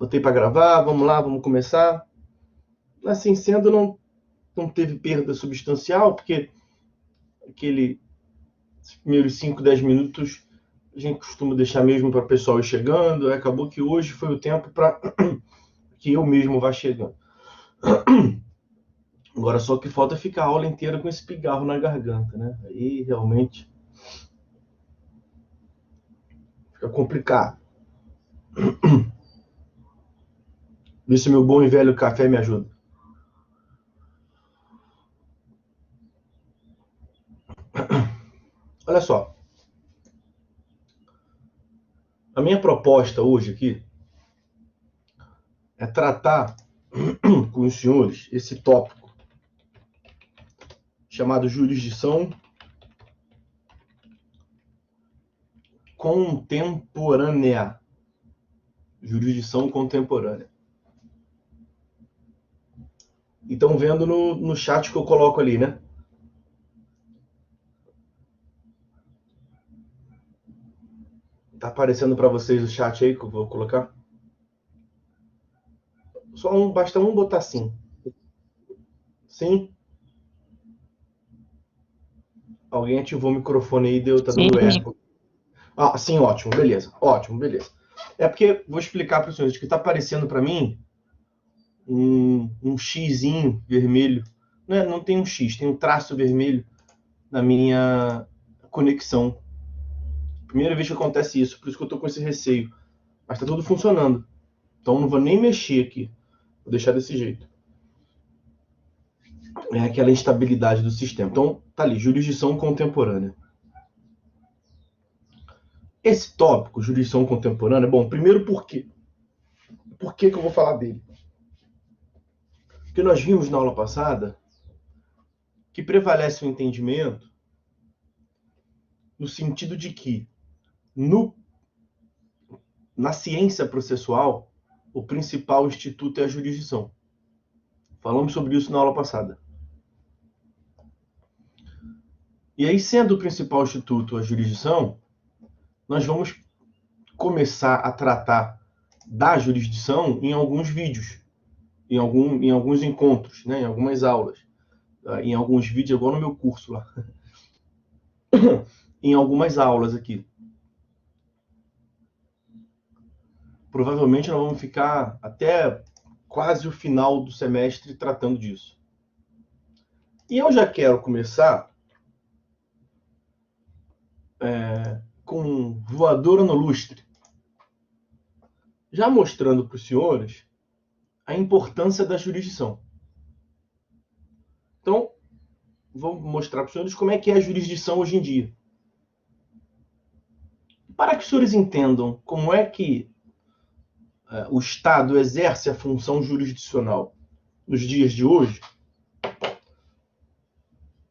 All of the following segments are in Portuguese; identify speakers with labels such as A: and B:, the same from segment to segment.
A: Botei para gravar, vamos lá, vamos começar. Assim sendo, não teve perda substancial, porque aqueles primeiros 5, 10 minutos a gente costuma deixar mesmo para o pessoal ir chegando. Acabou que hoje foi o tempo para que eu mesmo vá chegando. Agora só que falta ficar a aula inteira com esse pigarro na garganta, né? Aí realmente fica complicado. Vê se meu bom e velho café me ajuda. Olha só. A minha proposta hoje aqui é tratar com os senhores esse tópico chamado jurisdição contemporânea. Jurisdição contemporânea. E estão vendo no chat que eu coloco ali, né? Tá aparecendo para vocês o chat aí que eu vou colocar? Basta um botar sim. Sim? Alguém ativou o microfone aí e tá dando eco. Ah, sim, ótimo, beleza. Ótimo, beleza. É porque, vou explicar para os senhores, que está aparecendo para mim um xizinho vermelho. Não tem um X, tem um traço vermelho na minha conexão. Primeira vez que acontece isso, por isso que eu estou com esse receio. Mas está tudo funcionando. Então não vou nem mexer aqui. Vou deixar desse jeito. É aquela instabilidade do sistema. Então, tá ali, jurisdição contemporânea. Esse tópico, jurisdição contemporânea, bom, primeiro por quê? Por que eu vou falar dele? Porque nós vimos na aula passada que prevalece o entendimento no sentido de que na ciência processual o principal instituto é a jurisdição. Falamos sobre isso na aula passada. E aí, sendo o principal instituto a jurisdição, nós vamos começar a tratar da jurisdição em alguns vídeos, em alguns encontros, né, em algumas aulas, em alguns vídeos, igual no meu curso lá, em algumas aulas aqui. Provavelmente nós vamos ficar até quase o final do semestre tratando disso. E eu já quero começar com voadora no lustre, já mostrando para os senhores a importância da jurisdição. Então, vou mostrar para os senhores como é que é a jurisdição hoje em dia. Para que os senhores entendam como é que o Estado exerce a função jurisdicional nos dias de hoje,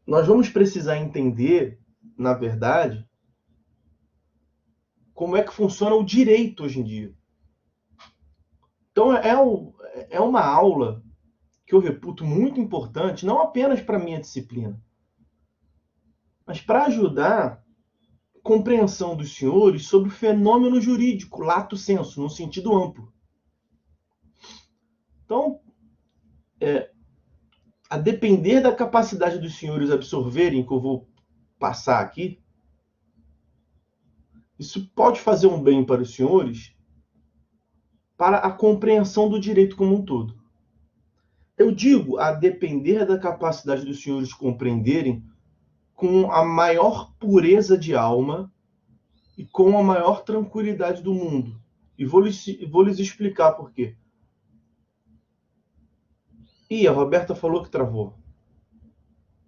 A: nós vamos precisar entender, na verdade, como é que funciona o direito hoje em dia. Então, é uma aula que eu reputo muito importante, não apenas para a minha disciplina, mas para ajudar a compreensão dos senhores sobre o fenômeno jurídico, lato sensu, no sentido amplo. Então, a depender da capacidade dos senhores absorverem, que eu vou passar aqui, isso pode fazer um bem para os senhores para a compreensão do direito como um todo. Eu digo a depender da capacidade dos senhores compreenderem com a maior pureza de alma e com a maior tranquilidade do mundo. E vou lhes explicar por quê. Ih, a Roberta falou que travou.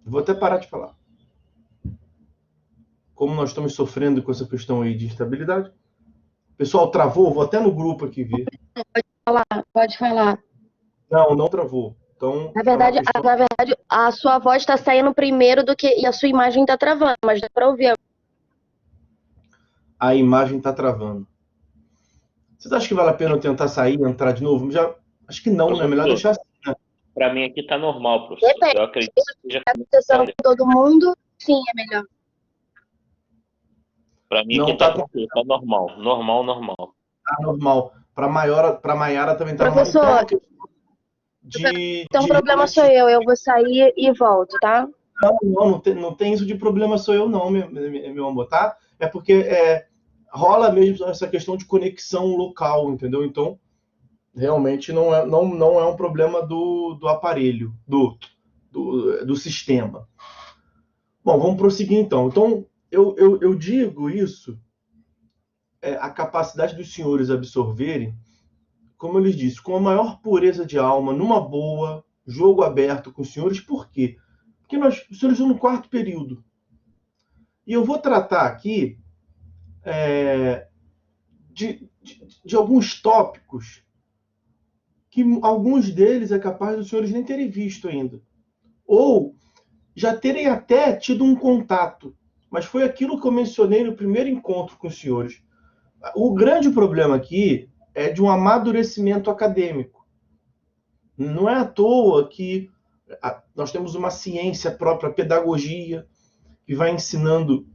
A: Vou até parar de falar. Como nós estamos sofrendo com essa questão aí de instabilidade. Pessoal, travou? Vou até no grupo aqui ver.
B: Pode falar.
A: Não travou. Então,
B: na verdade, a sua voz está saindo primeiro do que e a sua imagem está travando, mas dá para ouvir.
A: A imagem está travando. Vocês acham que vale a pena eu tentar sair e entrar de novo? Acho que não, né? Melhor deixar assim, né?
C: Para mim aqui está normal, professor.
B: Depende.
C: Eu acredito que seja
B: Atenção com todo mundo, sim, é melhor.
C: Para mim
A: Não
C: aqui está tranquilo, está normal. Normal.
A: Tá normal. Para Maiara também está normal.
B: Professor, então o problema sou eu vou sair e volto, tá?
A: Não tem isso de problema sou eu não, meu amor, tá? É porque rola mesmo essa questão de conexão local, entendeu? Então, realmente não é um problema do aparelho, do sistema. Bom, vamos prosseguir então. Então, eu digo isso, a capacidade dos senhores absorverem, como eu lhes disse, com a maior pureza de alma, numa boa, jogo aberto com os senhores. Por quê? Porque os senhores estão no quarto período. E eu vou tratar aqui de alguns tópicos que alguns deles é capaz dos senhores nem terem visto ainda. Ou já terem até tido um contato. Mas foi aquilo que eu mencionei no primeiro encontro com os senhores. O grande problema aqui é de um amadurecimento acadêmico. Não é à toa que nós temos uma ciência própria, a pedagogia, que vai ensinando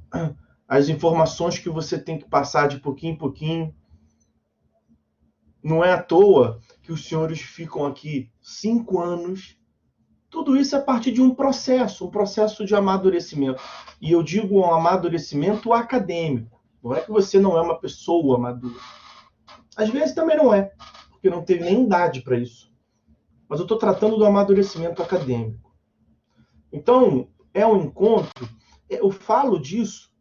A: as informações que você tem que passar de pouquinho em pouquinho. Não é à toa que os senhores ficam aqui 5 anos. Tudo isso é parte de um processo de amadurecimento. E eu digo um amadurecimento acadêmico. Não é que você não é uma pessoa madura. Às vezes também não é, porque não teve nem idade para isso. Mas eu estou tratando do amadurecimento acadêmico. Então, é um encontro, eu falo disso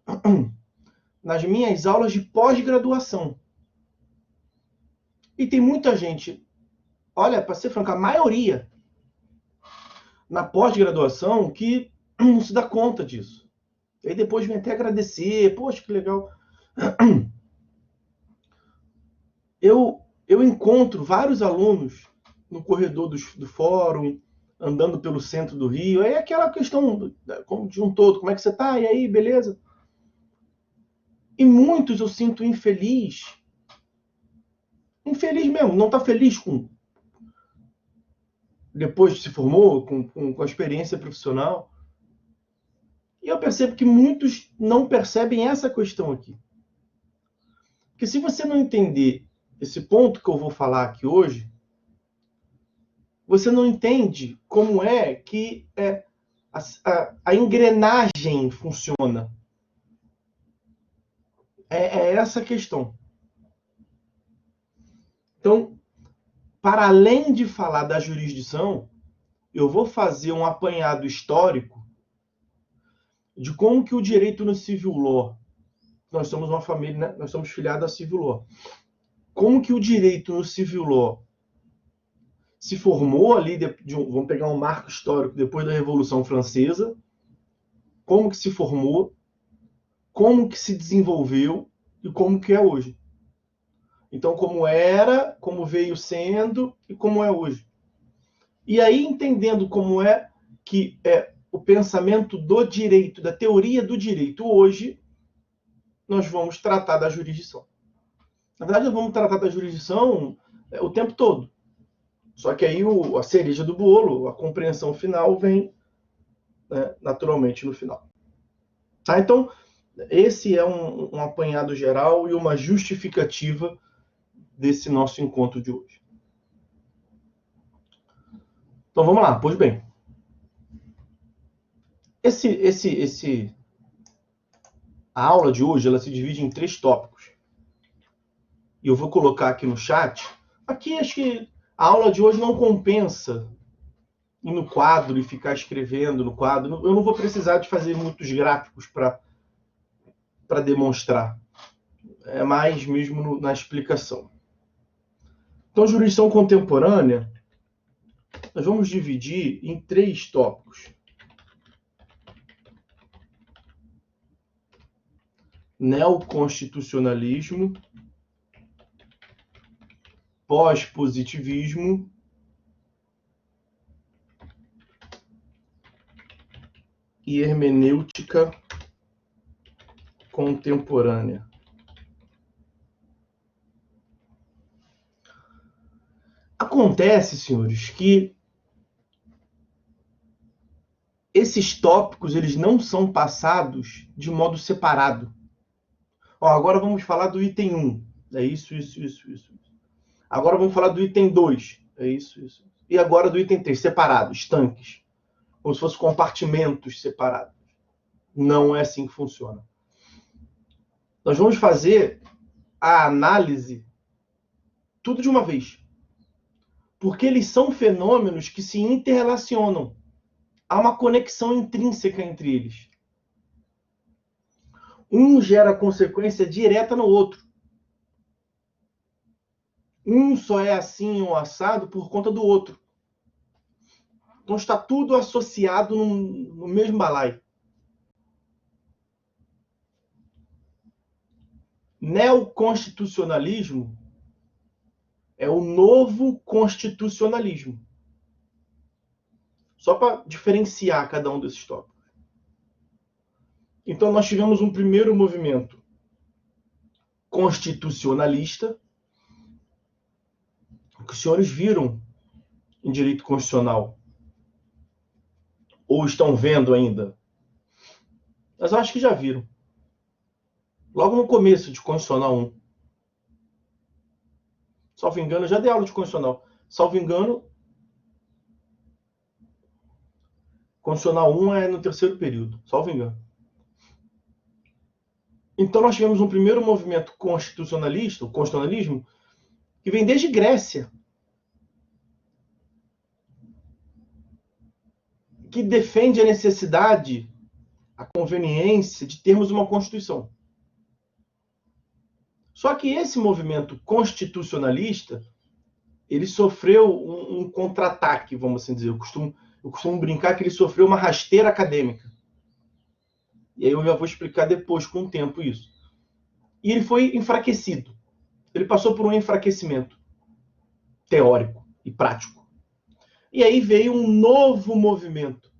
A: nas minhas aulas de pós-graduação. E tem muita gente, olha, para ser franco, a maioria na pós-graduação que não se dá conta disso. E aí depois vem até agradecer, poxa, que legal. Eu encontro vários alunos no corredor do fórum, andando pelo centro do Rio. É aquela questão de um todo, como é que você está? E aí, beleza? E muitos eu sinto infeliz. Infeliz mesmo, não está feliz com depois que se formou, com a experiência profissional. E eu percebo que muitos não percebem essa questão aqui. Porque se você não entender esse ponto que eu vou falar aqui hoje, você não entende como é que a engrenagem funciona. É essa a questão. Então, para além de falar da jurisdição, eu vou fazer um apanhado histórico de como que o direito no civil law, nós somos uma família, né? Nós somos filiados à civil law, como que o direito no civil law se formou ali, vamos pegar um marco histórico depois da Revolução Francesa, como que se formou, como que se desenvolveu e como que é hoje. Então, como era, como veio sendo e como é hoje. E aí, entendendo como é que o pensamento do direito, da teoria do direito hoje, nós vamos tratar da jurisdição. Na verdade, nós vamos tratar da jurisdição o tempo todo. Só que aí a cereja do bolo, a compreensão final vem, né, naturalmente no final. Tá? Então, esse é um apanhado geral e uma justificativa desse nosso encontro de hoje. Então vamos lá, pois bem. A aula de hoje ela se divide em 3 tópicos. E eu vou colocar aqui no chat. Aqui acho que a aula de hoje não compensa ir no quadro e ficar escrevendo no quadro. Eu não vou precisar de fazer muitos gráficos para demonstrar. É mais mesmo na explicação. Então, jurisdição contemporânea, nós vamos dividir em 3 tópicos. Neoconstitucionalismo, pós-positivismo e hermenêutica contemporânea. Acontece, senhores, que esses tópicos eles não são passados de modo separado. Agora vamos falar do item 1. É isso. Agora vamos falar do item 2. É isso. E agora do item 3, separado, estanques. Como se fossem compartimentos separados. Não é assim que funciona. Nós vamos fazer a análise tudo de uma vez. Porque eles são fenômenos que se interrelacionam. Há uma conexão intrínseca entre eles. Um gera consequência direta no outro. Um só é assim ou assado por conta do outro. Então está tudo associado no mesmo balaio. Neoconstitucionalismo é o novo constitucionalismo. Só para diferenciar cada um desses tópicos. Então, nós tivemos um primeiro movimento constitucionalista, que os senhores viram em direito constitucional, ou estão vendo ainda. Mas eu acho que já viram. Logo no começo de Constitucional 1. Salvo engano, eu já dei aula de Constitucional. Salvo engano, Constitucional 1 é no terceiro período. Salvo engano. Então nós tivemos um primeiro movimento constitucionalista, o constitucionalismo, que vem desde Grécia. Que defende a necessidade, a conveniência de termos uma Constituição. Só que esse movimento constitucionalista, ele sofreu um contra-ataque, vamos assim dizer. Eu costumo brincar que ele sofreu uma rasteira acadêmica. E aí eu já vou explicar depois, com o tempo, isso. E ele foi enfraquecido. Ele passou por um enfraquecimento teórico e prático. E aí veio um novo movimento.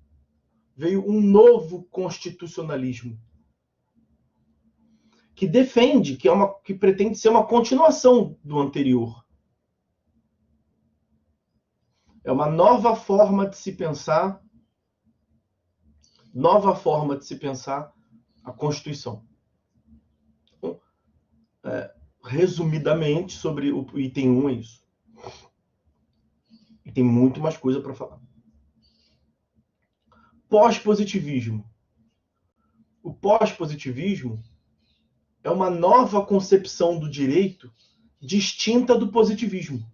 A: Veio um novo constitucionalismo. Que defende, que pretende ser uma continuação do anterior. É uma nova forma de se pensar a Constituição. Então, resumidamente, sobre o item 1 é isso. E tem muito mais coisa para falar. Pós-positivismo. O pós-positivismo é uma nova concepção do direito distinta do positivismo.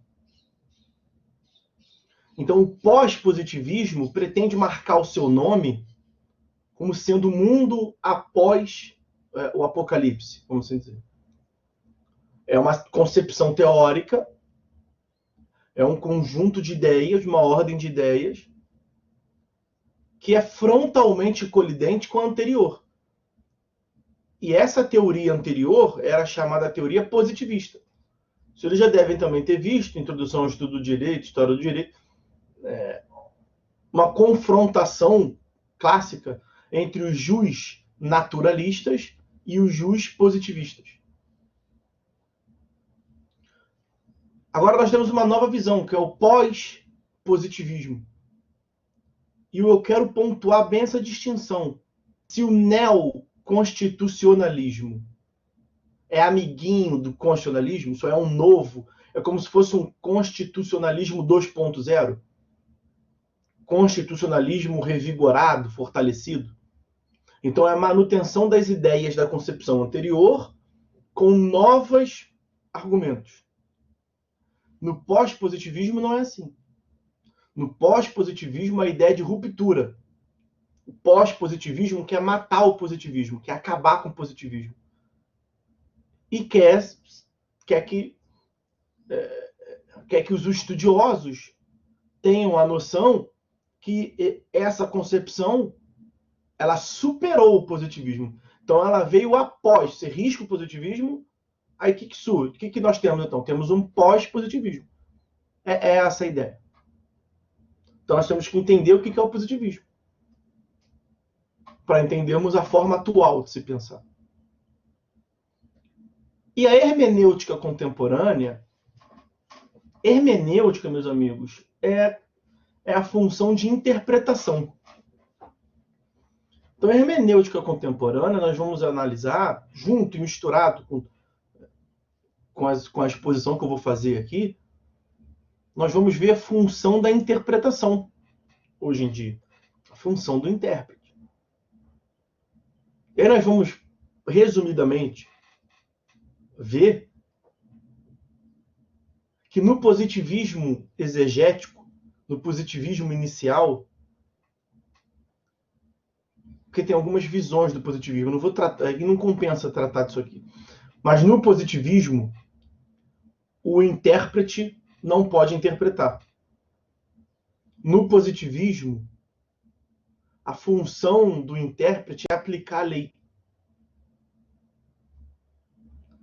A: Então, o pós-positivismo pretende marcar o seu nome como sendo o mundo após o apocalipse, vamos assim dizer. É uma concepção teórica, é um conjunto de ideias, uma ordem de ideias, que é frontalmente colidente com a anterior. E essa teoria anterior era chamada teoria positivista. Os senhores já devem também ter visto, Introdução ao Estudo do Direito, História do Direito, uma confrontação clássica entre os jus naturalistas e os jus positivistas. Agora nós temos uma nova visão, que é o pós-positivismo. E eu quero pontuar bem essa distinção. Se o neoconstitucionalismo é amiguinho do constitucionalismo, isso é um novo, é como se fosse um constitucionalismo 2.0, constitucionalismo revigorado, fortalecido. Então é a manutenção das ideias da concepção anterior com novos argumentos. No pós-positivismo não é assim. No pós-positivismo a ideia é de ruptura. O pós-positivismo quer matar o positivismo, quer acabar com o positivismo. E quer que os estudiosos tenham a noção que essa concepção ela superou o positivismo. Então ela veio após. Você risca o positivismo, aí o que surge? O que nós temos então? Temos um pós-positivismo. É essa a ideia. Então nós temos que entender o que é o positivismo, para entendermos a forma atual de se pensar. E a hermenêutica contemporânea, hermenêutica, meus amigos, é a função de interpretação. Então, a hermenêutica contemporânea, nós vamos analisar, junto e misturado com a exposição que eu vou fazer aqui, nós vamos ver a função da interpretação hoje em dia, a função do intérprete. E aí nós vamos, resumidamente, ver que no positivismo exegético, no positivismo inicial, porque tem algumas visões do positivismo, eu não vou tratar, não compensa tratar disso aqui. Mas no positivismo, o intérprete não pode interpretar. No positivismo, a função do intérprete é aplicar a lei.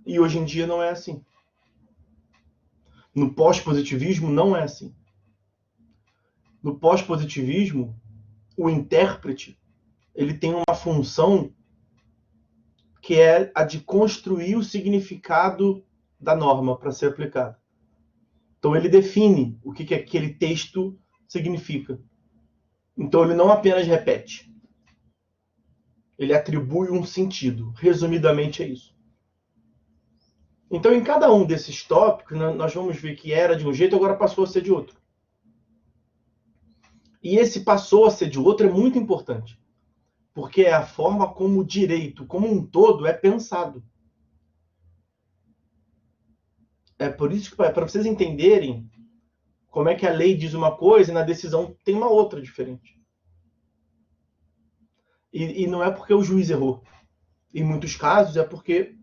A: E hoje em dia não é assim. No pós-positivismo não é assim. No pós-positivismo, o intérprete ele tem uma função que é a de construir o significado da norma para ser aplicada. Então ele define o que aquele texto significa. Então ele não apenas repete. Ele atribui um sentido. Resumidamente é isso. Então em cada um desses tópicos, nós vamos ver que era de um jeito, agora passou a ser de outro. E esse passou a ser de outro é muito importante. Porque é a forma como o direito, como um todo, é pensado. É por isso que, para vocês entenderem como é que a lei diz uma coisa e na decisão tem uma outra diferente. E não é porque o juiz errou. Em muitos casos é porque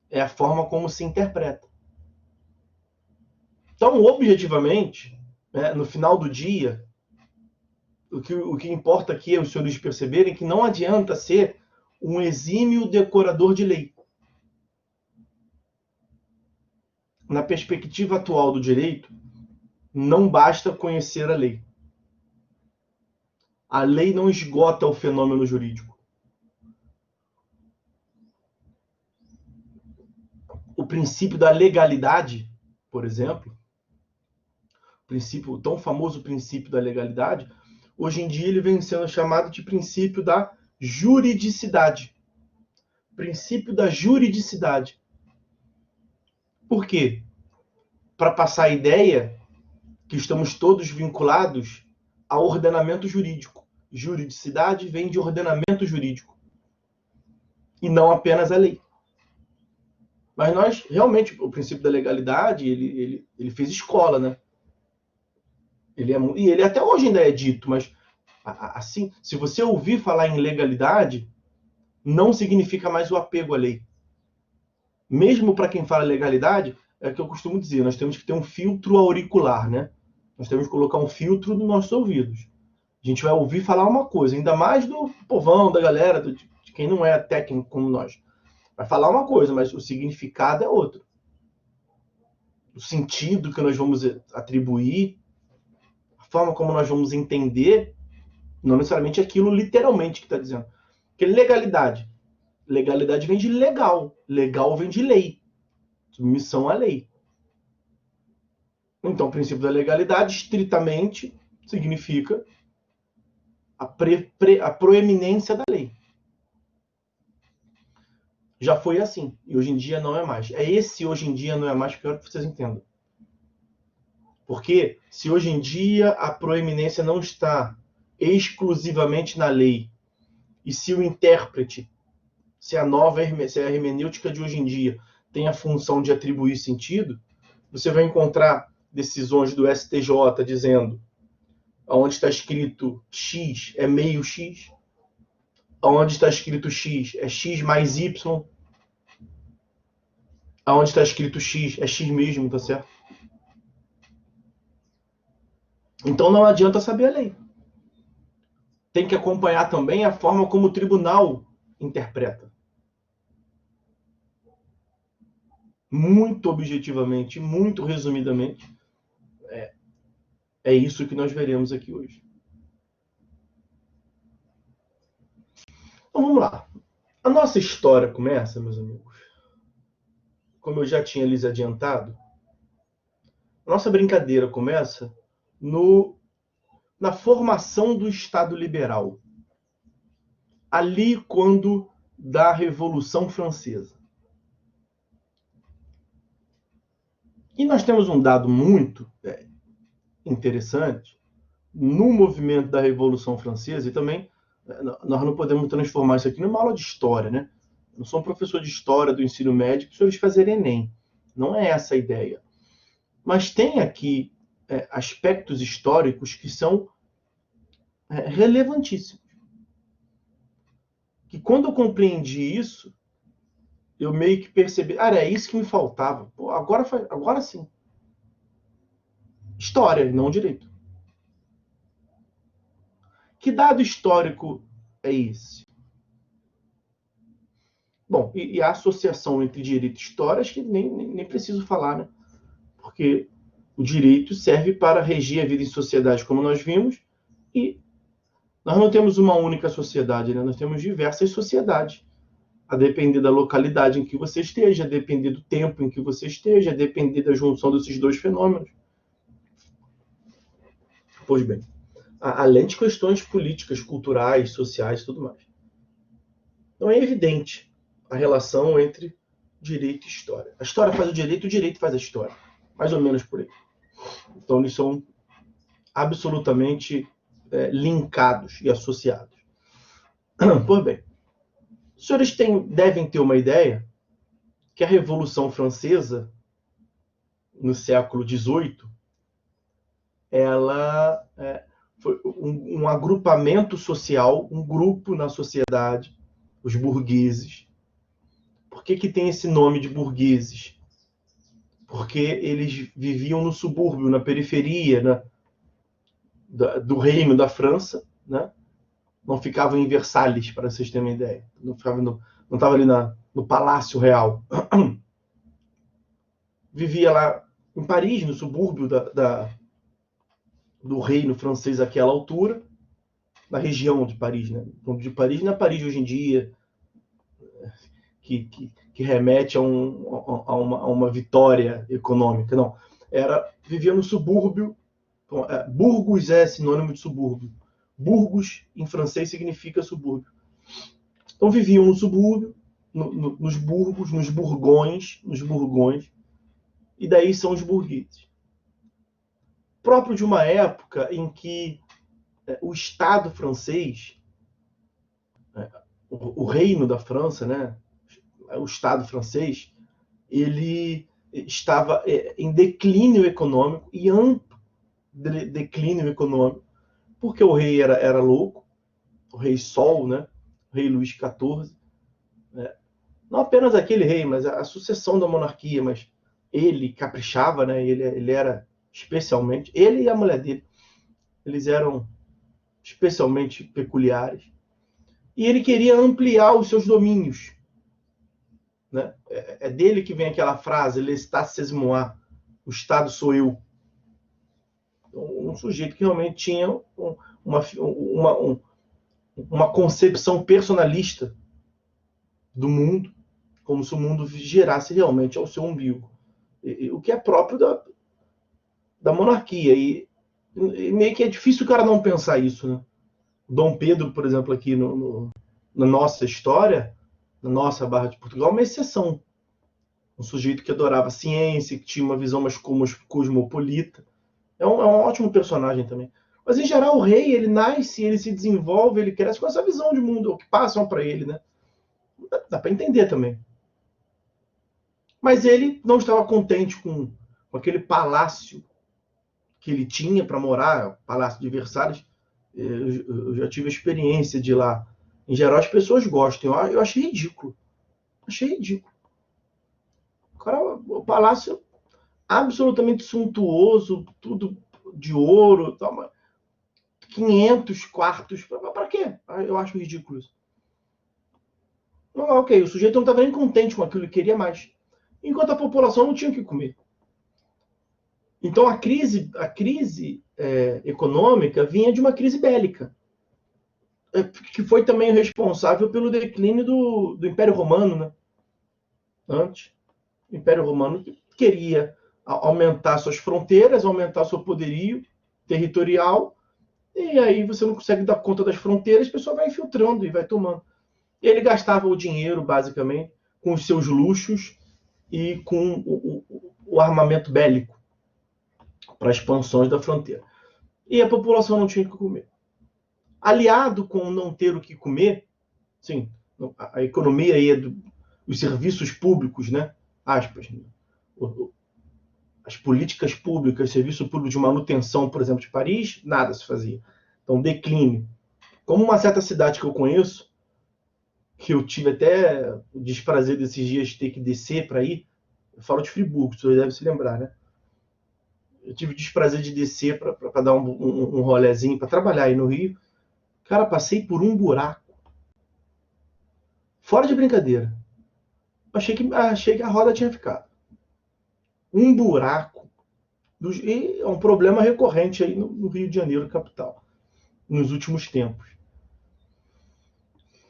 A: é a forma como se interpreta. Então, objetivamente, né, no final do dia, o que importa aqui é os senhores perceberem que não adianta ser um exímio decorador de lei. Na perspectiva atual do direito, não basta conhecer a lei. A lei não esgota o fenômeno jurídico. O princípio da legalidade, por exemplo, o tão famoso princípio da legalidade, hoje em dia ele vem sendo chamado de princípio da juridicidade. Princípio da juridicidade. Por quê? Para passar a ideia que estamos todos vinculados ao ordenamento jurídico. Juridicidade vem de ordenamento jurídico. E não apenas a lei. Mas nós, realmente, o princípio da legalidade, ele fez escola, né? E ele até hoje ainda é dito, mas assim, se você ouvir falar em legalidade, não significa mais o apego à lei. Mesmo para quem fala legalidade, é o que eu costumo dizer, nós temos que ter um filtro auricular, né? Nós temos que colocar um filtro nos nossos ouvidos. A gente vai ouvir falar uma coisa, ainda mais do povão, da galera, de quem não é técnico como nós. Vai falar uma coisa, mas o significado é outro. O sentido que nós vamos atribuir, a forma como nós vamos entender, não necessariamente aquilo literalmente que está dizendo. Porque legalidade. Legalidade vem de legal. Legal vem de lei. Submissão à lei. Então, o princípio da legalidade, estritamente, significa a proeminência da lei. Já foi assim. E hoje em dia não é mais. É esse hoje em dia não é mais, que eu quero que vocês entendam. Porque se hoje em dia a proeminência não está exclusivamente na lei, e se o intérprete, se a hermenêutica de hoje em dia tem a função de atribuir sentido, você vai encontrar decisões do STJ dizendo onde está escrito X é meio X, onde está escrito X é X mais Y, onde está escrito X é X mesmo, tá certo? Então não adianta saber a lei. Tem que acompanhar também a forma como o tribunal interpreta. Muito objetivamente, muito resumidamente, é isso que nós veremos aqui hoje. Então vamos lá. A nossa história começa, meus amigos, como eu já tinha lhes adiantado, a nossa brincadeira começa na formação do Estado liberal. Ali quando da Revolução Francesa. E nós temos um dado muito interessante no movimento da Revolução Francesa, e também nós não podemos transformar isso aqui numa aula de história, né? Eu não sou um professor de história do ensino médio para os senhores fazerem Enem. Não é essa a ideia. Mas tem aqui aspectos históricos que são relevantíssimos. Que quando eu compreendi isso, eu meio que percebi, é isso que me faltava. Pô, agora sim. História, e não direito. Que dado histórico é esse? Bom, e a associação entre direito e história, acho que nem preciso falar, né? Porque o direito serve para regir a vida em sociedade, como nós vimos, e nós não temos uma única sociedade, né? Nós temos diversas sociedades, a depender da localidade em que você esteja, a depender do tempo em que você esteja, a depender da junção desses dois fenômenos. Pois bem, além de questões políticas, culturais, sociais e tudo mais. Então é evidente a relação entre direito e história. A história faz o direito faz a história. Mais ou menos por aí. Então eles são absolutamente linkados e associados. Pois bem, os senhores devem ter uma ideia que a Revolução Francesa, no século XVIII, ela foi um agrupamento social, um grupo na sociedade, os burgueses. Por que tem esse nome de burgueses? Porque eles viviam no subúrbio, na periferia do reino da França, né? Não ficavam em Versalhes, para vocês terem uma ideia. Não estava ali no Palácio Real. Vivia lá em Paris, no subúrbio do reino francês àquela altura, na região de Paris, né? De Paris, não é Paris hoje em dia, que remete a uma vitória econômica. Não. Vivia no subúrbio. Burgos é sinônimo de subúrbio. Burgos, em francês, significa subúrbio. Então, viviam no subúrbio, nos burgos, nos burgões, e daí são os burgueses. Próprio de uma época em que o Estado francês, o reino da França, né, o Estado francês, ele estava em declínio econômico e amplo declínio econômico, porque o rei era louco, o rei Sol, né, o rei Luís XIV, né, não apenas aquele rei, mas a sucessão da monarquia, mas ele caprichava, né, ele era especialmente, ele e a mulher dele, eles eram especialmente peculiares, e ele queria ampliar os seus domínios, né? É dele que vem aquela frase, l'État c'est moi, o Estado sou eu. Um sujeito que realmente tinha uma concepção personalista do mundo, como se o mundo gerasse realmente ao seu umbigo, o que é próprio da monarquia, e meio que é difícil o cara não pensar isso, né? Dom Pedro, por exemplo, aqui na nossa história, na nossa Barra de Portugal, é uma exceção. Um sujeito que adorava ciência, que tinha uma visão mais cosmopolita. É um ótimo personagem também. Mas, em geral, o rei, ele nasce, ele se desenvolve, ele cresce com essa visão de mundo, o que passam para ele, né? Dá para entender também. Mas ele não estava contente com aquele palácio que ele tinha para morar, o Palácio de Versalhes. Eu já tive a experiência de ir lá. Em geral, as pessoas gostam. Eu achei ridículo. O palácio absolutamente suntuoso, tudo de ouro, 500 quartos. Para quê? Eu acho ridículo isso. Ok, o sujeito não estava nem contente com aquilo, ele queria mais. Enquanto a população não tinha o que comer. Então a crise econômica vinha de uma crise bélica, que foi também responsável pelo declínio do Império Romano, né? Antes, o Império Romano queria aumentar suas fronteiras, aumentar seu poderio territorial, e aí você não consegue dar conta das fronteiras, a pessoa vai infiltrando e vai tomando. Ele gastava o dinheiro, basicamente, com os seus luxos e com o armamento bélico para expansões da fronteira. E a população não tinha o que comer. Aliado com não ter o que comer, sim, a economia aí dos serviços públicos, né? Aspas, né? As políticas públicas, serviço público de manutenção, por exemplo, de Paris, nada se fazia. Então, declínio. Como uma certa cidade que eu conheço, que eu tive até o desprazer desses dias de ter que descer para ir, eu falo de Friburgo, vocês devem se lembrar, né? Eu tive o desprazer de descer para dar um rolezinho, para trabalhar aí no Rio. Cara, passei por um buraco. Fora de brincadeira. Achei que a roda tinha ficado. Um buraco. E é um problema recorrente aí no Rio de Janeiro, capital, nos últimos tempos.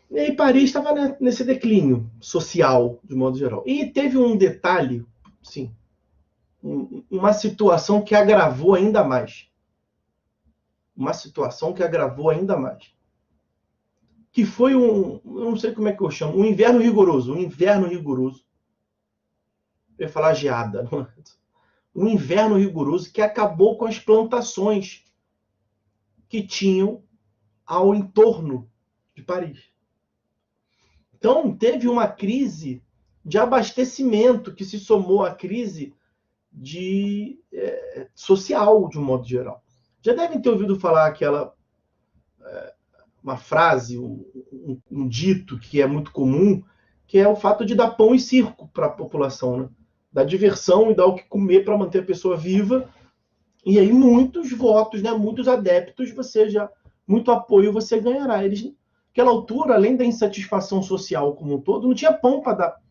A: E aí Paris estava nesse declínio social, de modo geral. E teve um detalhe, sim, uma situação que agravou ainda mais. Uma situação que agravou ainda mais. Que foi eu não sei como é que eu chamo, um inverno rigoroso. Um inverno rigoroso. Eu ia falar geada, não é? Um inverno rigoroso que acabou com as plantações que tinham ao entorno de Paris. Então, teve uma crise de abastecimento que se somou à crise social, de um modo geral. Já devem ter ouvido falar uma frase, um dito que é muito comum, que é o fato de dar pão e circo para a população, né? Dar diversão e dar o que comer para manter a pessoa viva. E aí muitos votos, né? Muitos adeptos, muito apoio você ganhará. Naquela altura, além da insatisfação social como um todo, não tinha pão para dar.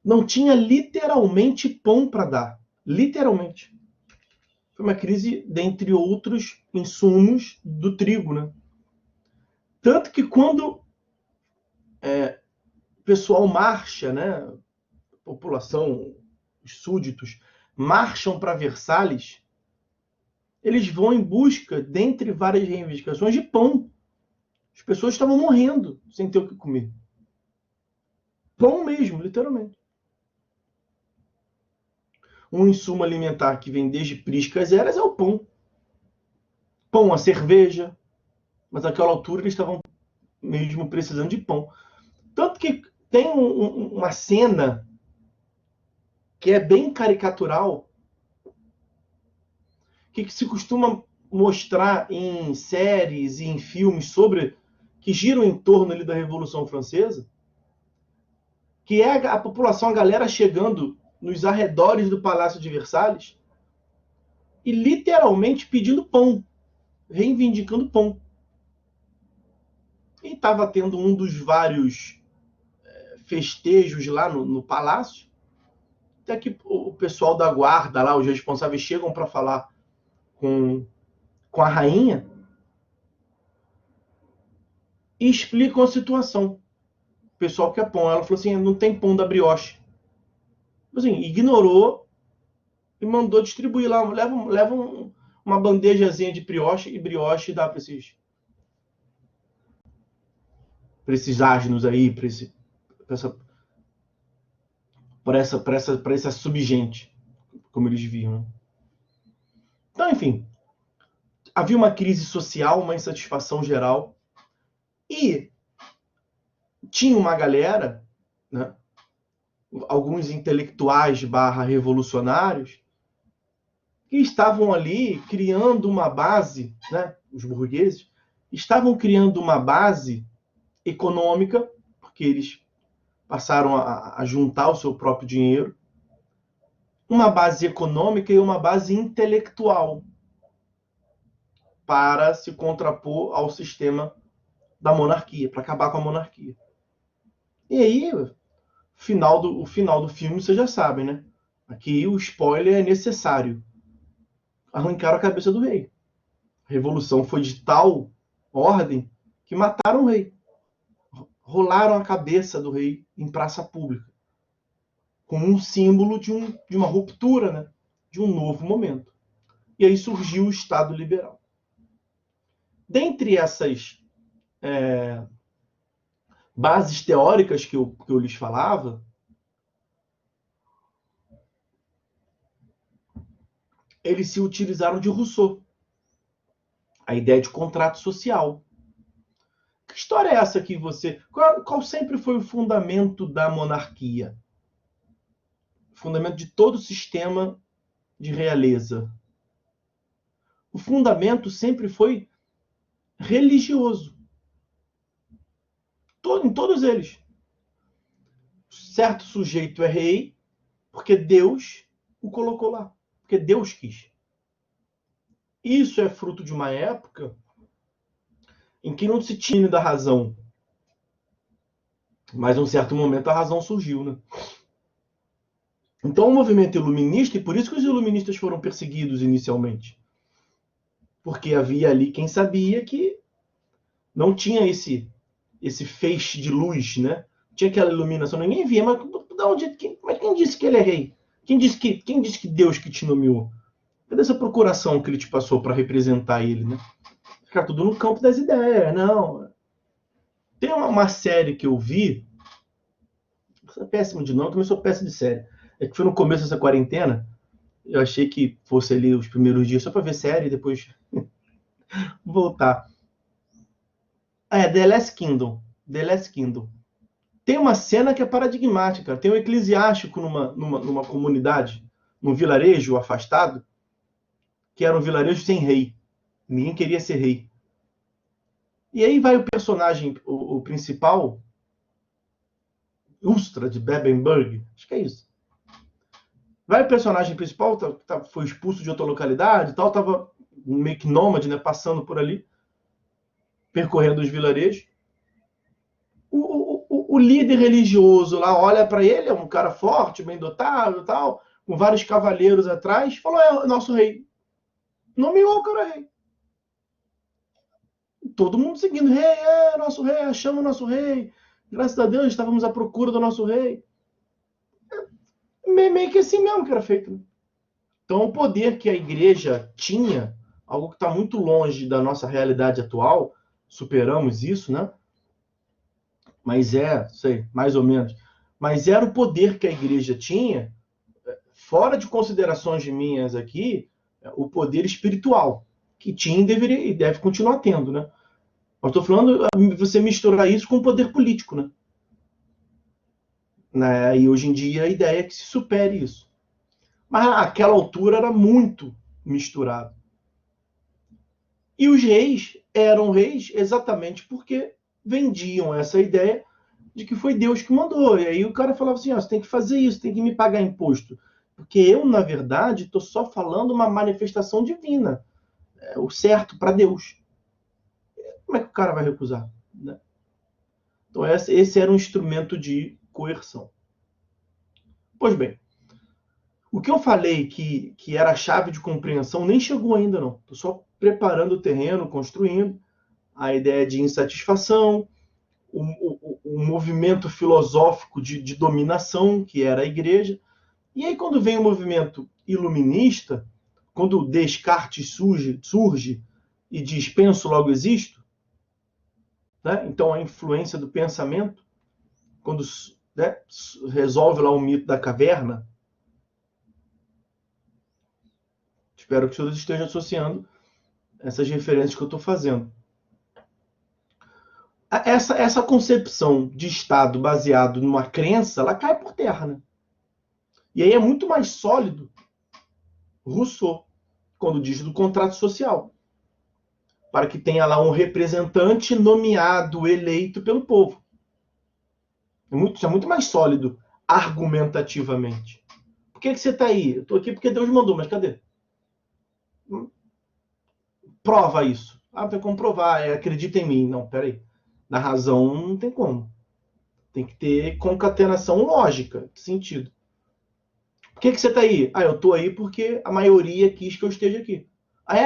A: Não tinha literalmente pão para dar. Literalmente. Foi uma crise, dentre outros insumos, do trigo, né? Tanto que quando o pessoal marcha, né? A população, os súditos, marcham para Versalhes, eles vão em busca, dentre várias reivindicações, de pão. As pessoas estavam morrendo sem ter o que comer. Pão mesmo, literalmente. Um insumo alimentar que vem desde priscas eras é o pão. Pão, a cerveja. Mas naquela altura eles estavam mesmo precisando de pão. Tanto que tem uma cena que é bem caricatural, que se costuma mostrar em séries e em filmes que giram em torno ali da Revolução Francesa, que é a população, a galera chegando nos arredores do Palácio de Versalhes e literalmente pedindo pão, reivindicando pão. E estava tendo um dos vários festejos lá no palácio, até que o pessoal da guarda lá, os responsáveis, chegam para falar com a rainha e explicam a situação. O pessoal quer pão. Ela falou assim, não tem pão da brioche. Assim, ignorou e mandou distribuir lá. Leva uma bandejazinha de brioche e dá para esses asnos aí, para essa subgente, como eles viam. Então, enfim, havia uma crise social, uma insatisfação geral, e tinha uma galera, né, alguns intelectuais /revolucionários, que estavam ali criando uma base, né, os burgueses, estavam criando uma base econômica, porque eles passaram a juntar o seu próprio dinheiro, uma base econômica e uma base intelectual para se contrapor ao sistema da monarquia, para acabar com a monarquia. E aí, o final do filme, vocês já sabem, né? Aqui o spoiler é necessário. Arrancaram a cabeça do rei. A revolução foi de tal ordem que mataram o rei. Rolaram a cabeça do rei em praça pública, como um símbolo de uma ruptura, né? De um novo momento. E aí surgiu o Estado liberal. Dentre essas bases teóricas que eu lhes falava, eles se utilizaram de Rousseau, a ideia de contrato social. Que história é essa que você... Qual sempre foi o fundamento da monarquia? O fundamento de todo o sistema de realeza. O fundamento sempre foi religioso. Em todos eles. Certo sujeito é rei porque Deus o colocou lá. Porque Deus quis. Isso é fruto de uma época em que não se tinha da razão. Mas em um certo momento a razão surgiu, né? Então o movimento iluminista, e por isso que os iluministas foram perseguidos inicialmente. Porque havia ali quem sabia que não tinha esse feixe de luz, né? Tinha aquela iluminação, ninguém via, mas quem disse que ele é rei? Quem disse que Deus que te nomeou? Cadê essa procuração que ele te passou para representar ele, né? Ficar tudo no campo das ideias, não. Tem uma série que eu vi, é péssimo de nome, começou péssimo de série. É que foi no começo dessa quarentena, eu achei que fosse ali os primeiros dias só para ver série e depois voltar. The Last Kingdom. The Last Kingdom. Tem uma cena que é paradigmática. Tem um eclesiástico numa comunidade, num vilarejo afastado, que era um vilarejo sem rei. Ninguém queria ser rei. E aí vai o personagem, o principal, Ustra de Bebbenburg, acho que é isso. Vai o personagem principal, foi expulso de outra localidade, tal, estava meio que nômade, né, passando por ali, percorrendo os vilarejos. O líder religioso lá olha para ele, é um cara forte, bem dotado, tal, com vários cavaleiros atrás, falou: é nosso rei. Nomeou o cara rei. Todo mundo seguindo: rei, nosso rei, achamos o nosso rei. Graças a Deus, estávamos à procura do nosso rei. Meio que assim mesmo que era feito, né? Então, o poder que a igreja tinha, algo que está muito longe da nossa realidade atual, superamos isso, né? Mas sei, mais ou menos. Mas era o poder que a igreja tinha, fora de considerações minhas aqui, o poder espiritual, que tinha e deve continuar tendo, né? Mas estou falando você misturar isso com o poder político, né? E hoje em dia a ideia é que se supere isso. Mas naquela altura era muito misturado. E os reis eram reis exatamente porque vendiam essa ideia de que foi Deus que mandou. E aí o cara falava assim: você tem que fazer isso, tem que me pagar imposto. Porque eu, na verdade, estou só falando uma manifestação divina. O certo para Deus. Como é que o cara vai recusar? Né? Então esse era um instrumento de coerção. Pois bem, o que eu falei que era a chave de compreensão nem chegou ainda, não. Estou só preparando o terreno, construindo a ideia de insatisfação, o movimento filosófico de dominação, que era a igreja. E aí, quando vem o movimento iluminista, quando Descartes surge e diz: penso, logo existo, né? Então a influência do pensamento, quando, né, resolve lá o mito da caverna. Espero que todos estejam associando essas referências que eu estou fazendo. Essa concepção de Estado baseado numa crença, ela cai por terra, né? E aí é muito mais sólido Rousseau, quando diz do contrato social, para que tenha lá um representante nomeado, eleito pelo povo. É muito mais sólido argumentativamente. Por que você está aí? Eu estou aqui porque Deus mandou, mas cadê? Prova isso. Tem como provar, acredita em mim. Não, peraí. Na razão não tem como. Tem que ter concatenação lógica, de sentido. Por que você está aí? Eu estou aí porque a maioria quis que eu esteja aqui.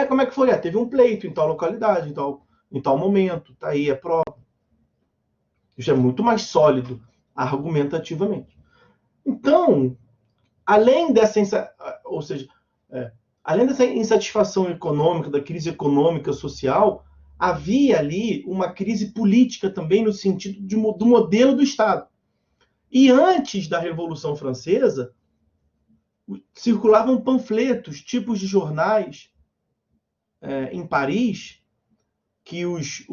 A: Como é que foi? Teve um pleito em tal localidade, em tal momento. Está aí a prova. Isso é muito mais sólido argumentativamente. Então, além dessa insatisfação econômica, da crise econômica, social, havia ali uma crise política também no sentido do modelo do Estado. E antes da Revolução Francesa, circulavam panfletos, tipos de jornais em Paris, que os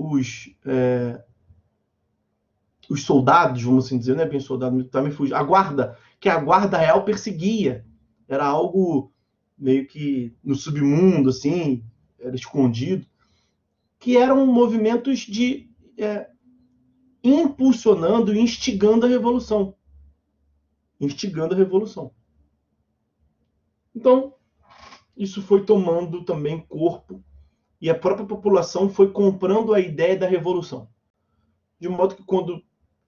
A: soldados, vamos assim dizer, não é bem soldado, tá me fugindo, que a guarda real perseguia. Era algo meio que no submundo, assim, era escondido, que eram movimentos de impulsionando, instigando a revolução. Instigando a revolução. Então, isso foi tomando também corpo e a própria população foi comprando a ideia da revolução. De modo que quando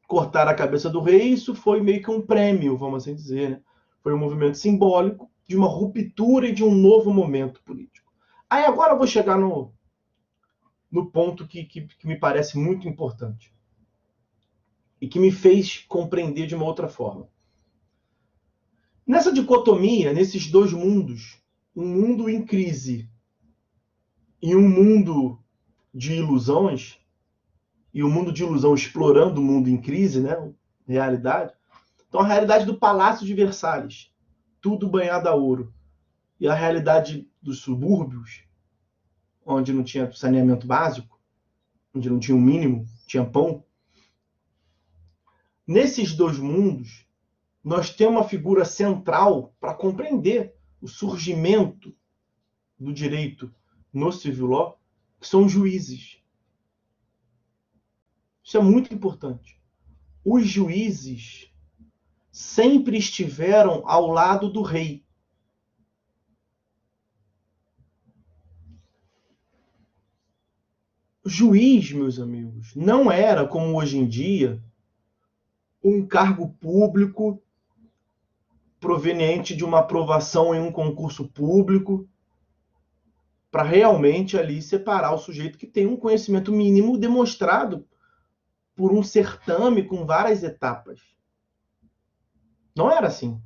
A: cortaram a cabeça do rei, isso foi meio que um prêmio, vamos assim dizer, né? Foi um movimento simbólico de uma ruptura e de um novo momento político. Aí agora eu vou chegar no ponto que me parece muito importante e que me fez compreender de uma outra forma. Nessa dicotomia, nesses dois mundos, um mundo em crise e um mundo de ilusões, e um mundo de ilusão explorando o mundo em crise, né? Realidade. Então, a realidade do Palácio de Versalhes, tudo banhado a ouro, e a realidade dos subúrbios, onde não tinha saneamento básico, onde não tinha o mínimo, tinha pão. Nesses dois mundos, nós temos uma figura central para compreender o surgimento do direito no civil law, que são os juízes. Isso é muito importante. Os juízes sempre estiveram ao lado do rei. O juiz, meus amigos, não era, como hoje em dia, um cargo público proveniente de uma aprovação em um concurso público para realmente ali separar o sujeito que tem um conhecimento mínimo demonstrado por um certame com várias etapas. Não era assim.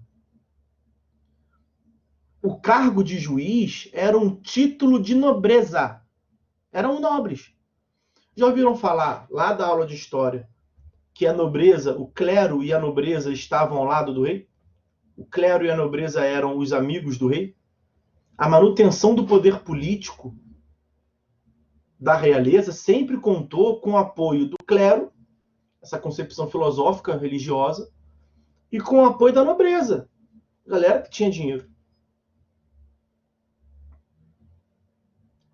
A: O cargo de juiz era um título de nobreza. Eram nobres. Já ouviram falar, lá da aula de história, que a nobreza, o clero e a nobreza estavam ao lado do rei? O clero e a nobreza eram os amigos do rei? A manutenção do poder político da realeza sempre contou com o apoio do clero, essa concepção filosófica religiosa, e com o apoio da nobreza, galera que tinha dinheiro,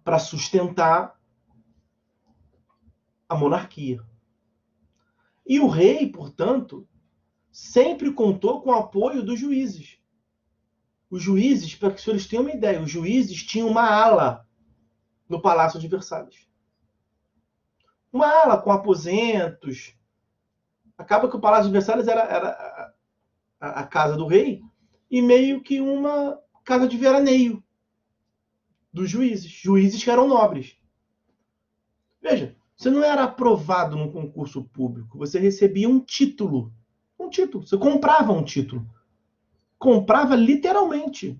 A: para sustentar a monarquia. E o rei, portanto, sempre contou com o apoio dos juízes. Os juízes, para que os senhores tenham uma ideia, os juízes tinham uma ala no Palácio de Versalhes. Uma ala com aposentos. Acaba que o Palácio de Versalhes era a casa do rei e meio que uma casa de veraneio dos juízes. Juízes que eram nobres. Veja, você não era aprovado num concurso público, você recebia um título. Um título. Você comprava um título. Comprava literalmente.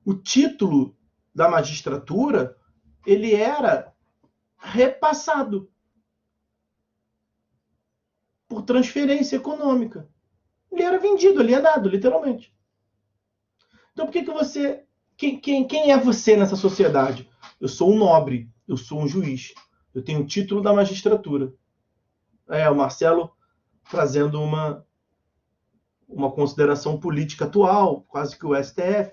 A: O título da magistratura, ele era repassado por transferência econômica. Ele era vendido, ele é dado, literalmente. Então por que você... Quem é você nessa sociedade? Eu sou um nobre, eu sou um juiz. Eu tenho o título da magistratura. O Marcelo trazendo uma consideração política atual, quase que o STF.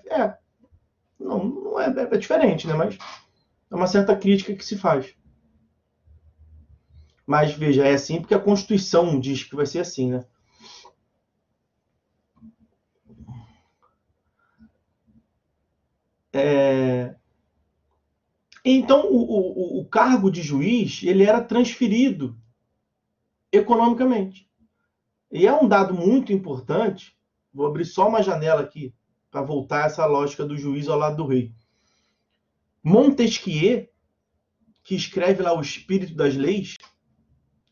A: Não é diferente, né? Mas é uma certa crítica que se faz. Mas, veja, é assim porque a Constituição diz que vai ser assim, né? Então, o cargo de juiz, ele era transferido economicamente. E é um dado muito importante, vou abrir só uma janela aqui, para voltar a essa lógica do juiz ao lado do rei. Montesquieu, que escreve lá o Espírito das Leis,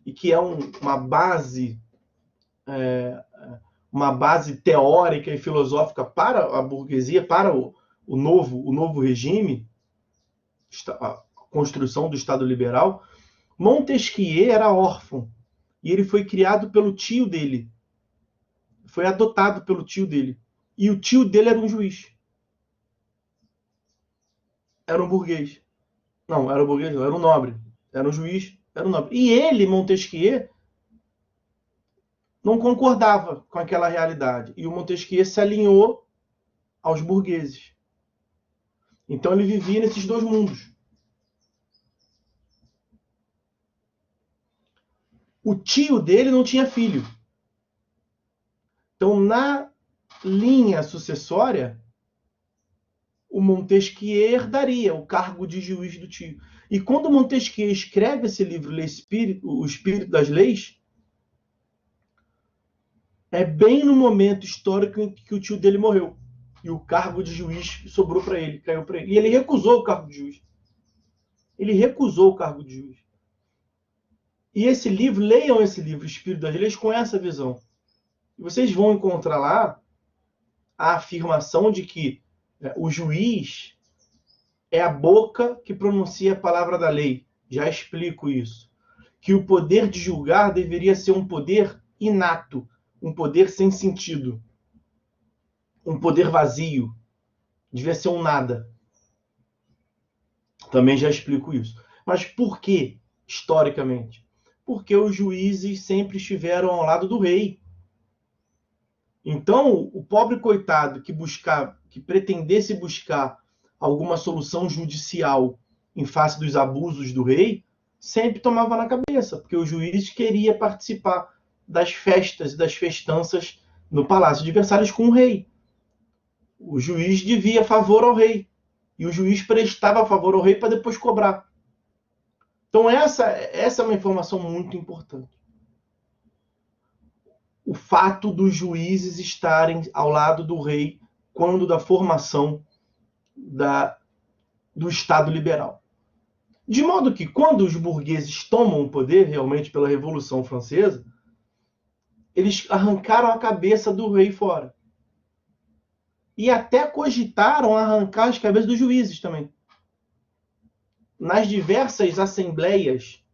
A: e que é uma base teórica e filosófica para a burguesia, para o novo regime, a construção do Estado liberal. Montesquieu era órfão, e ele foi criado pelo tio dele. Foi adotado pelo tio dele, E o tio dele era um juiz. Era um burguês. Não, era um burguês, não, era um nobre. Era um juiz, era um nobre. E ele, Montesquieu, não concordava com aquela realidade. E o Montesquieu se alinhou aos burgueses. Então ele vivia nesses dois mundos. O tio dele não tinha filho. Então, na linha sucessória, o Montesquieu herdaria o cargo de juiz do tio. E quando Montesquieu escreve esse livro, O Espírito das Leis, é bem no momento histórico em que o tio dele morreu. E o cargo de juiz sobrou para ele, caiu para ele. E ele recusou o cargo de juiz. Ele recusou o cargo de juiz. E esse livro, leiam esse livro, Espírito das Leis, com essa visão. E vocês vão encontrar lá a afirmação de que o juiz é a boca que pronuncia a palavra da lei. Já explico isso. Que o poder de julgar deveria ser um poder inato, um poder sem sentido, um poder vazio. Devia ser um nada. Também já explico isso. Mas por que, historicamente? Porque os juízes sempre estiveram ao lado do rei. Então, o pobre coitado que pretendesse buscar alguma solução judicial em face dos abusos do rei, sempre tomava na cabeça, porque o juiz queria participar das festas e das festanças no Palácio de Versalhes com o rei. O juiz devia favor ao rei. E o juiz prestava favor ao rei para depois cobrar. Então essa é uma informação muito importante. O fato dos juízes estarem ao lado do rei quando da formação do Estado liberal. De modo que, quando os burgueses tomam o poder, realmente pela Revolução Francesa, eles arrancaram a cabeça do rei fora. E até cogitaram arrancar as cabeças dos juízes também. Nas diversas assembleias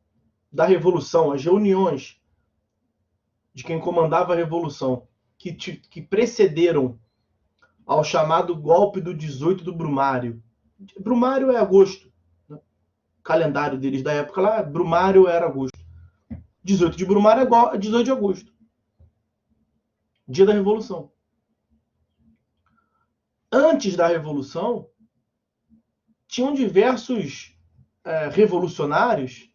A: da Revolução, as reuniões de quem comandava a Revolução, que precederam ao chamado golpe do 18 do Brumário. Brumário é agosto. Né? O calendário deles da época lá, Brumário era agosto. 18 de Brumário é 18 de agosto. Dia da Revolução. Antes da Revolução, tinham diversos revolucionários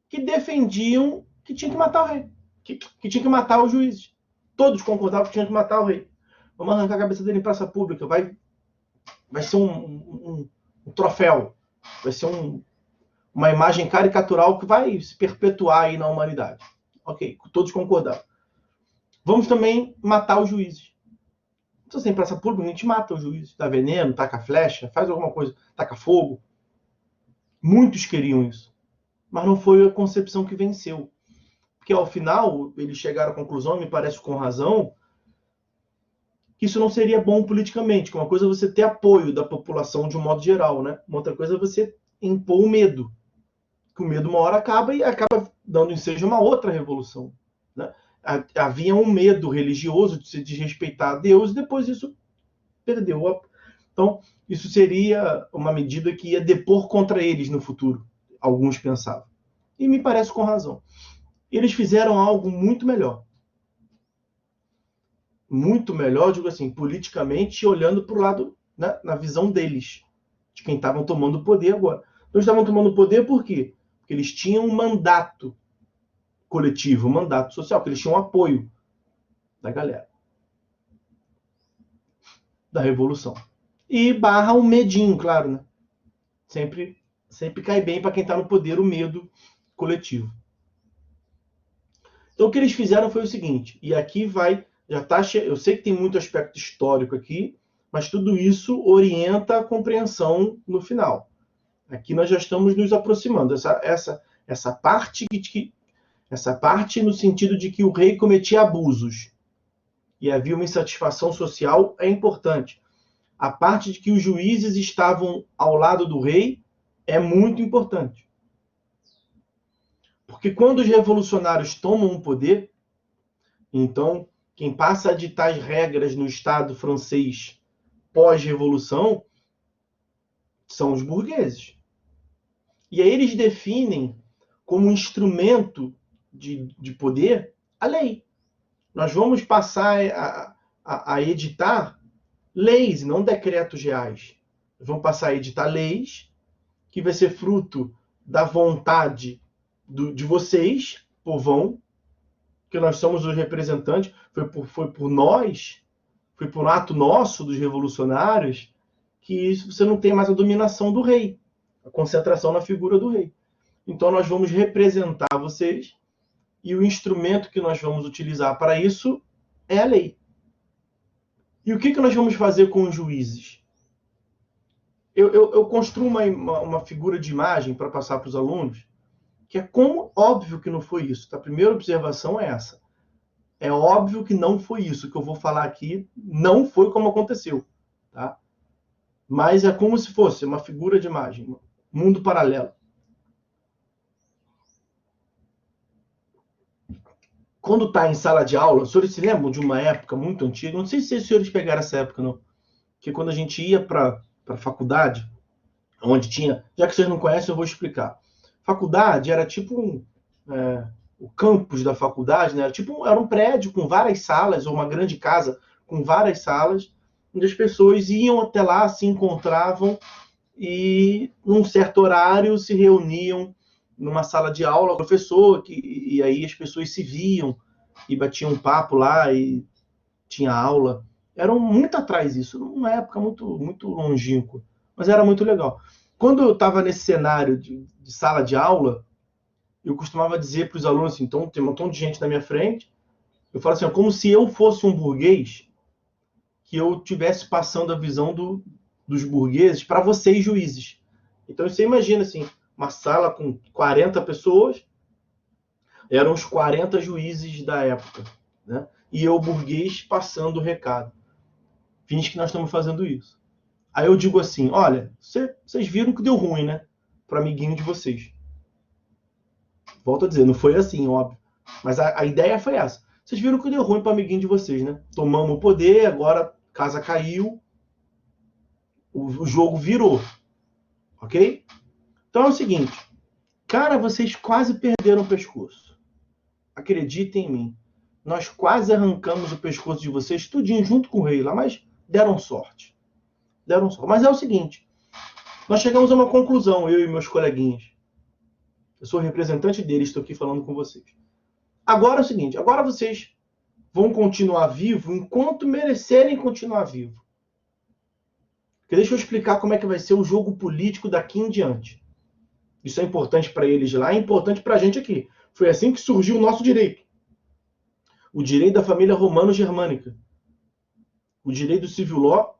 A: que defendiam que tinha que matar o rei, que tinha que matar os juízes. Todos concordavam que tinha que matar o rei. Vamos arrancar a cabeça dele em praça pública, vai ser um troféu, vai ser uma imagem caricatural que vai se perpetuar aí na humanidade. Ok, todos concordavam. Vamos também matar os juízes. Se você tem praça pública, a gente mata o juiz, dá veneno, taca flecha, faz alguma coisa, taca fogo. Muitos queriam isso. Mas não foi a concepção que venceu. Porque ao final, eles chegaram à conclusão, me parece com razão, que isso não seria bom politicamente. Que uma coisa é você ter apoio da população de um modo geral, né? Uma outra coisa é você impor o medo. Que o medo uma hora acaba e acaba dando ensejo a uma outra revolução. Né? Havia um medo religioso de se desrespeitar a Deus e depois isso perdeu. Então, isso seria uma medida que ia depor contra eles no futuro, alguns pensavam. E me parece com razão. Eles fizeram algo muito melhor. Muito melhor, digo assim, politicamente, olhando para o lado, né, na visão deles, de quem estavam tomando o poder agora. Eles estavam tomando o poder por quê? Porque eles tinham um mandato coletivo, um mandato social, porque eles tinham apoio da galera. Da Revolução. E barra um medinho, claro, né? Sempre cai bem para quem está no poder o medo coletivo. Então o que eles fizeram foi o seguinte, e aqui eu sei que tem muito aspecto histórico aqui, mas tudo isso orienta a compreensão no final. Aqui nós já estamos nos aproximando. Essa parte no sentido de que o rei cometia abusos e havia uma insatisfação social é importante. A parte de que os juízes estavam ao lado do rei é muito importante. Porque quando os revolucionários tomam o poder, então, o quem passa a ditar as regras no Estado francês pós-revolução são os burgueses. E aí eles definem como instrumento de poder a lei. Nós vamos passar a editar leis, não decretos reais. Nós vamos passar a editar leis que vai ser fruto da vontade de vocês, povão, que nós somos os representantes, foi por nós, foi por um ato nosso dos revolucionários, que você não tem mais a dominação do rei, a concentração na figura do rei. Então nós vamos representar vocês e o instrumento que nós vamos utilizar para isso é a lei. E o que nós vamos fazer com os juízes? Eu construo uma figura de imagem para passar para os alunos, que é como, óbvio que não foi isso. A primeira observação é essa. É óbvio que não foi isso. O que eu vou falar aqui não foi como aconteceu. Tá? Mas é como se fosse uma figura de imagem, um mundo paralelo. Quando está em sala de aula, os senhores se lembram de uma época muito antiga? Não sei se os senhores pegaram essa época, não. Que quando a gente ia para a faculdade, onde tinha... Já que vocês não conhecem, eu vou explicar. Faculdade era tipo o campus da faculdade, né? Era um prédio com várias salas, ou uma grande casa com várias salas, onde as pessoas iam até lá, se encontravam e, num certo horário, se reuniam numa sala de aula, o professor, e aí as pessoas se viam e batiam um papo lá e tinha aula. Era muito atrás isso, numa época muito, muito longínqua, mas era muito legal. Quando eu estava nesse cenário de sala de aula, eu costumava dizer para os alunos assim, então tem um montão de gente na minha frente, eu falo assim, como se eu fosse um burguês, que eu estivesse passando a visão dos burgueses para vocês, juízes. Então você imagina assim, uma sala com 40 pessoas, eram os 40 juízes da época, né? E eu, burguês, passando o recado. Finge que nós estamos fazendo isso. Aí eu digo assim, olha, vocês viram que deu ruim, né? Para o amiguinho de vocês. Volto a dizer, não foi assim, óbvio. Mas a ideia foi essa. Vocês viram que deu ruim para o amiguinho de vocês, né? Tomamos o poder, agora a casa caiu, o jogo virou. Ok? Então é o seguinte, cara, vocês quase perderam o pescoço. Acreditem em mim. Nós quase arrancamos o pescoço de vocês, tudinho junto com o rei lá, mas deram sorte. Deram sorte. Mas é o seguinte, nós chegamos a uma conclusão, eu e meus coleguinhas. Eu sou representante deles, estou aqui falando com vocês. Agora é o seguinte, agora vocês vão continuar vivo enquanto merecerem continuar vivo. Porque deixa eu explicar como é que vai ser o jogo político daqui em diante. Isso é importante para eles lá, é importante para a gente aqui. Foi assim que surgiu o nosso direito. O direito da família romano-germânica. O direito do civil law,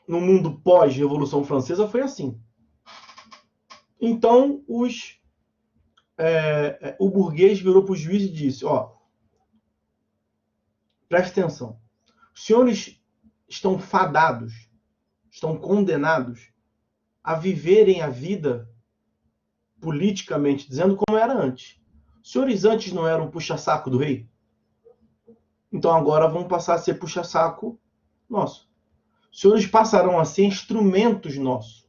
A: no mundo pós-Revolução Francesa, foi assim. Então, o burguês virou para o juiz e disse, preste atenção. Os senhores estão fadados, estão condenados a viverem a vida politicamente dizendo como era antes. Os senhores antes não eram puxa-saco do rei? Então agora vão passar a ser puxa-saco nosso. Os senhores passarão a ser instrumentos nossos.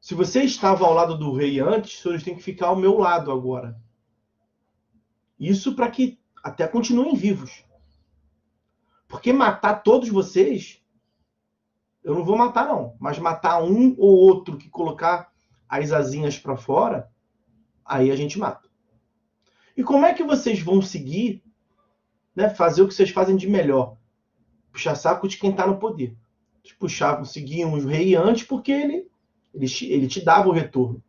A: Se você estava ao lado do rei antes, os senhores têm que ficar ao meu lado agora. Isso para que até continuem vivos. Porque matar todos vocês, eu não vou matar não, mas matar um ou outro que colocar as asinhas para fora, aí a gente mata. E como é que vocês vão seguir, né, fazer o que vocês fazem de melhor? Puxar saco de quem está no poder. Seguiam o rei antes porque ele te dava o retorno.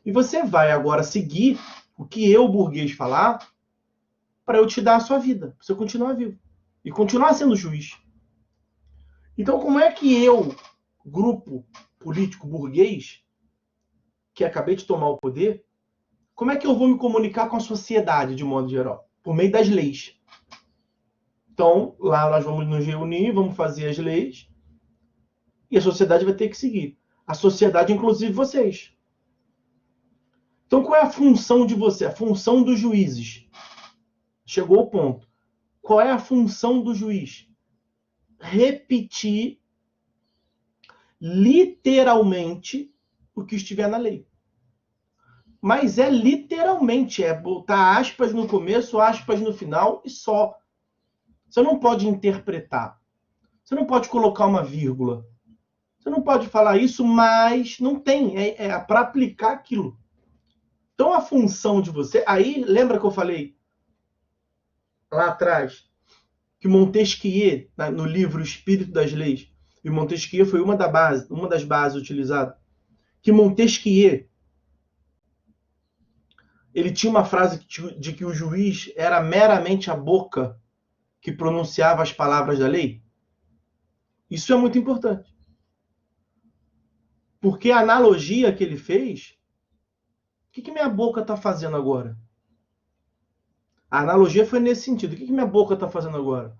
A: E você vai agora seguir o que eu, burguês, falar para eu te dar a sua vida, para você continuar vivo. E continuar sendo juiz. Então, como é que eu, grupo político burguês, que acabei de tomar o poder, como é que eu vou me comunicar com a sociedade, de modo geral? Por meio das leis. Então, lá nós vamos nos reunir, vamos fazer as leis, e a sociedade vai ter que seguir. A sociedade, inclusive vocês. Então, qual é a função de você? A função dos juízes. Chegou o ponto. Qual é a função do juiz? Repetir literalmente o que estiver na lei. Mas é literalmente, é botar aspas no começo, aspas no final e só. Você não pode interpretar. Você não pode colocar uma vírgula. Você não pode falar isso, mas não tem. É para aplicar aquilo. Então a função de você... Aí, lembra que eu falei lá atrás que Montesquieu, no livro O Espírito das Leis, e Montesquieu foi uma das bases utilizadas, que Montesquieu ele tinha uma frase de que o juiz era meramente a boca que pronunciava as palavras da lei. Isso é muito importante. Porque a analogia que ele fez, o que minha boca está fazendo agora? A analogia foi nesse sentido. O que minha boca está fazendo agora?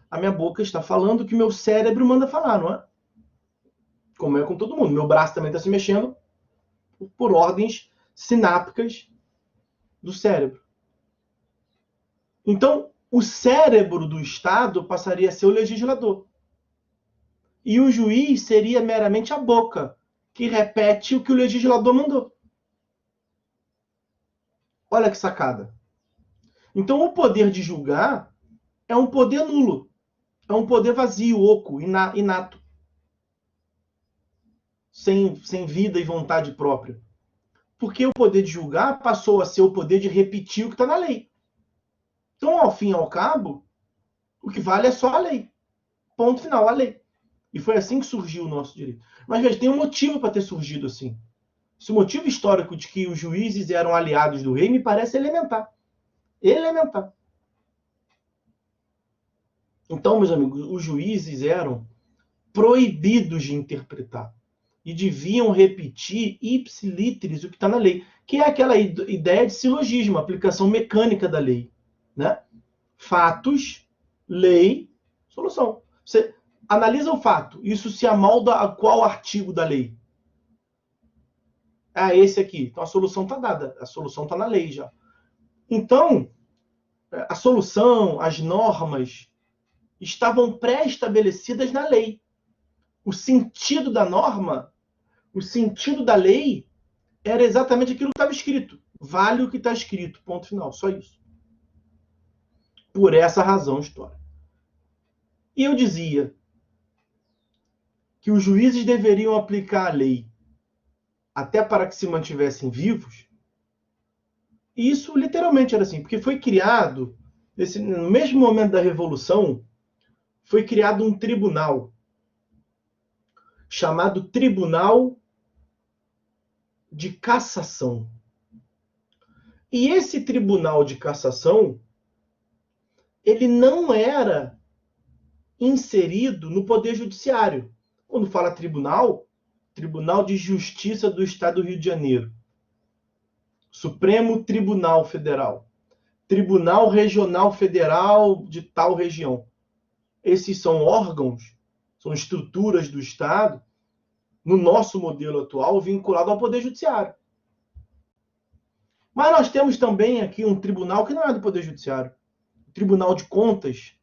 A: A minha boca está falando o que meu cérebro manda falar, não é? Como é com todo mundo. Meu braço também está se mexendo por ordens sinápticas do cérebro. Então, o cérebro do Estado passaria a ser o legislador. E o juiz seria meramente a boca, que repete o que o legislador mandou. Olha que sacada. Então, o poder de julgar é um poder nulo. É um poder vazio, oco, inato. Sem vida e vontade própria. Porque o poder de julgar passou a ser o poder de repetir o que está na lei. Então, ao fim e ao cabo, o que vale é só a lei. Ponto final, a lei. E foi assim que surgiu o nosso direito. Mas, veja, tem um motivo para ter surgido assim. Esse motivo histórico de que os juízes eram aliados do rei me parece elementar. Elementar. Então, meus amigos, os juízes eram proibidos de interpretar. E deviam repetir ipsiliteris o que está na lei. Que é aquela ideia de silogismo, aplicação mecânica da lei. Né? Fatos, lei, solução. Você analisa o fato. Isso se amolda a qual artigo da lei? Ah, esse aqui. Então a solução está dada. A solução está na lei já. Então, a solução, as normas, estavam pré-estabelecidas na lei. O sentido da norma, o sentido da lei, era exatamente aquilo que estava escrito. Vale o que está escrito. Ponto final. Só isso. Por essa razão histórica. E eu dizia que os juízes deveriam aplicar a lei até para que se mantivessem vivos. E isso literalmente era assim, porque foi criado, no mesmo momento da Revolução, foi criado um tribunal chamado Tribunal de Cassação. E esse Tribunal de Cassação, ele não era inserido no Poder Judiciário. Quando fala tribunal, Tribunal de Justiça do Estado do Rio de Janeiro, Supremo Tribunal Federal, Tribunal Regional Federal de tal região. Esses são órgãos, são estruturas do Estado, no nosso modelo atual, vinculado ao Poder Judiciário. Mas nós temos também aqui um tribunal que não é do Poder Judiciário. O Tribunal de Contas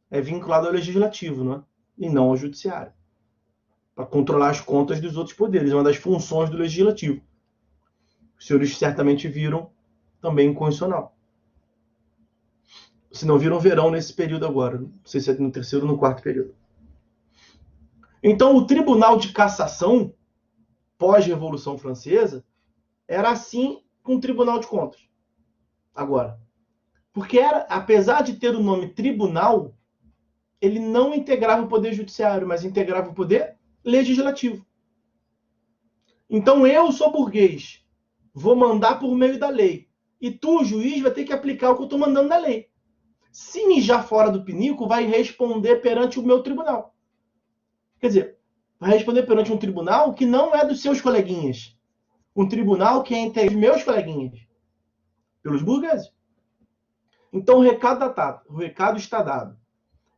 A: é vinculado ao Legislativo, não é? E não ao Judiciário. Para controlar as contas dos outros poderes. É uma das funções do Legislativo. Os senhores certamente viram também em constitucional. Se não viram, verão nesse período agora. Não sei se é no terceiro ou no quarto período. Então, o Tribunal de Cassação, pós-Revolução Francesa, era assim com o Tribunal de Contas. Agora. Porque, apesar de ter o nome tribunal, ele não integrava o Poder Judiciário, mas integrava o Poder Legislativo. Então, eu sou burguês, vou mandar por meio da lei. E tu, juiz, vai ter que aplicar o que eu estou mandando na lei. Se mijar fora do pinico, vai responder perante o meu tribunal. Quer dizer, vai responder perante um tribunal que não é dos seus coleguinhas. Um tribunal que é entre os meus coleguinhas. Pelos burgueses. Então, o recado está dado.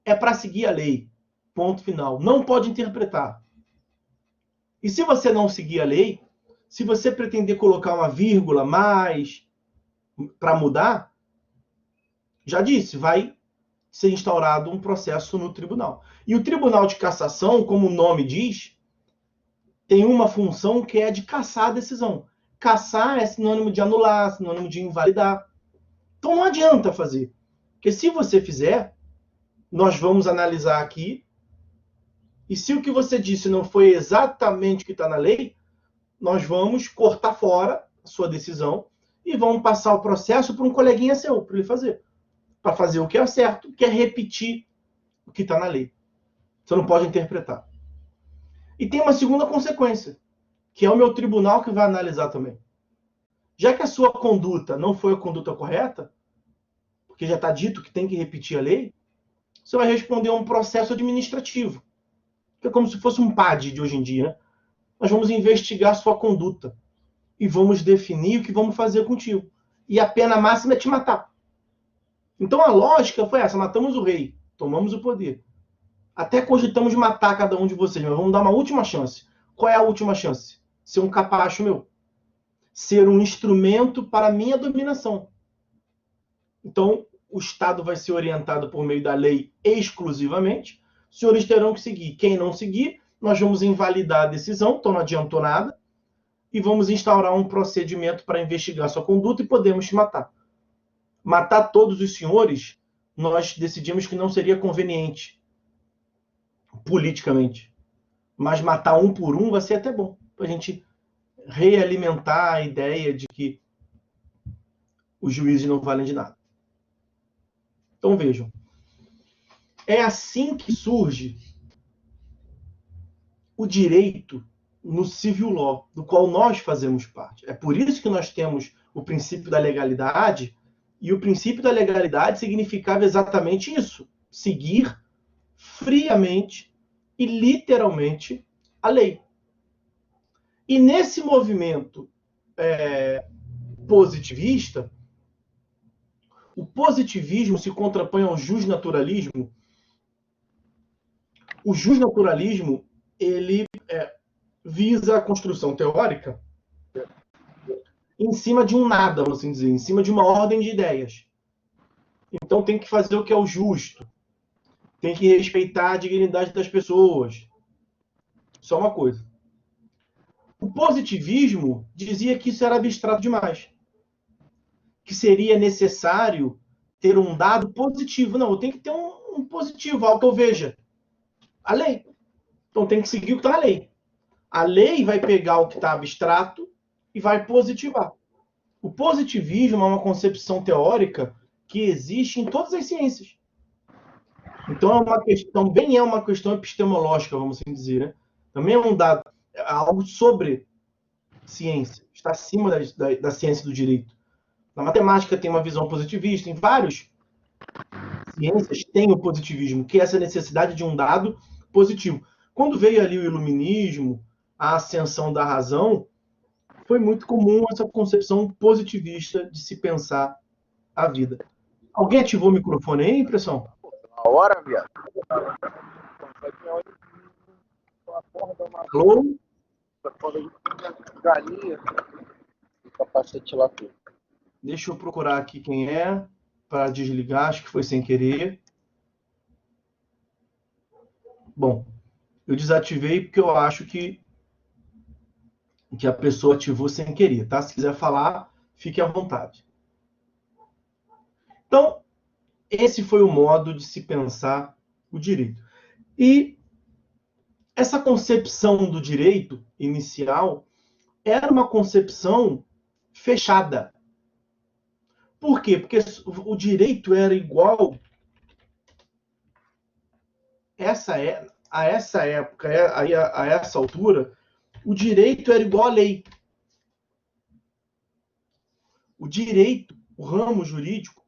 A: É para seguir a lei. Ponto final. Não pode interpretar. E se você não seguir a lei, se você pretender colocar uma vírgula mais para mudar, já disse, vai ser instaurado um processo no tribunal. E o Tribunal de Cassação, como o nome diz, tem uma função que é de cassar a decisão. Cassar é sinônimo de anular, sinônimo de invalidar. Então não adianta fazer. Porque se você fizer, nós vamos analisar aqui, e se o que você disse não foi exatamente o que está na lei, nós vamos cortar fora a sua decisão e vamos passar o processo para um coleguinha seu, para ele fazer. Para fazer o que é certo, que é repetir o que está na lei. Você não pode interpretar. E tem uma segunda consequência, que é o meu tribunal que vai analisar também. Já que a sua conduta não foi a conduta correta, porque já está dito que tem que repetir a lei, você vai responder a um processo administrativo. Que é como se fosse um PAD de hoje em dia, né? Nós vamos investigar a sua conduta e vamos definir o que vamos fazer contigo. E a pena máxima é te matar. Então a lógica foi essa: matamos o rei, tomamos o poder. Até cogitamos matar cada um de vocês, mas vamos dar uma última chance. Qual é a última chance? Ser um capacho meu. Ser um instrumento para a minha dominação. Então, o Estado vai ser orientado por meio da lei exclusivamente. Os senhores terão que seguir. Quem não seguir, nós vamos invalidar a decisão, então não adiantou nada, e vamos instaurar um procedimento para investigar sua conduta e podemos te matar. Matar todos os senhores, nós decidimos que não seria conveniente politicamente. Mas matar um por um vai ser até bom, para a gente realimentar a ideia de que os juízes não valem de nada. Então vejam, é assim que surge o direito no civil law, do qual nós fazemos parte. É por isso que nós temos o princípio da legalidade, e o princípio da legalidade significava exatamente isso: seguir friamente e literalmente a lei. E nesse movimento positivista, o positivismo se contrapõe ao justnaturalismo. O justnaturalismo, ele visa a construção teórica em cima de um nada, vamos assim dizer, em cima de uma ordem de ideias. Então tem que fazer o que é o justo, tem que respeitar a dignidade das pessoas. Só uma coisa. O positivismo dizia que isso era abstrato demais, que seria necessário ter um dado positivo. Não, eu tenho que ter um positivo, algo que eu veja. A lei. Então tem que seguir o que está na lei. A lei vai pegar o que está abstrato e vai positivar. O positivismo é uma concepção teórica que existe em todas as ciências. Então é uma questão, bem é uma questão epistemológica, vamos assim dizer, né? Também é um dado, algo sobre ciência, está acima da ciência do direito. Na matemática tem uma visão positivista, em várias ciências tem o positivismo, que é essa necessidade de um dado positivo. Quando veio ali o iluminismo, a ascensão da razão, foi muito comum essa concepção positivista de se pensar a vida. Alguém ativou o microfone aí, impressão?
D: A hora, viado.
A: Alô?
D: Galinha. Capacete lá tudo.
A: Deixa eu procurar aqui quem é, para desligar, acho que foi sem querer. Bom, eu desativei porque eu acho que a pessoa ativou sem querer, tá? Se quiser falar, fique à vontade. Então, esse foi o modo de se pensar o direito. E essa concepção do direito inicial era uma concepção fechada. Por quê? Porque o direito era igual a essa época, a essa altura, o direito era igual à lei. O direito, o ramo jurídico,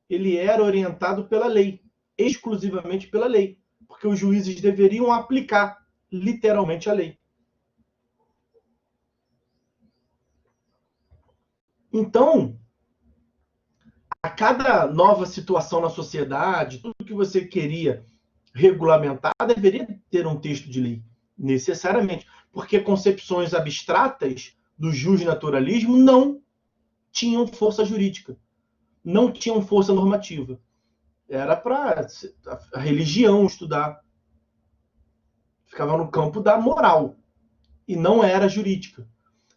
A: ele era orientado pela lei, exclusivamente pela lei, porque os juízes deveriam aplicar literalmente a lei. Então, a cada nova situação na sociedade, tudo que você queria regulamentar deveria ter um texto de lei, necessariamente, porque concepções abstratas do justnaturalismo não tinham força jurídica, não tinham força normativa. Era para a religião estudar. Ficava no campo da moral e não era jurídica.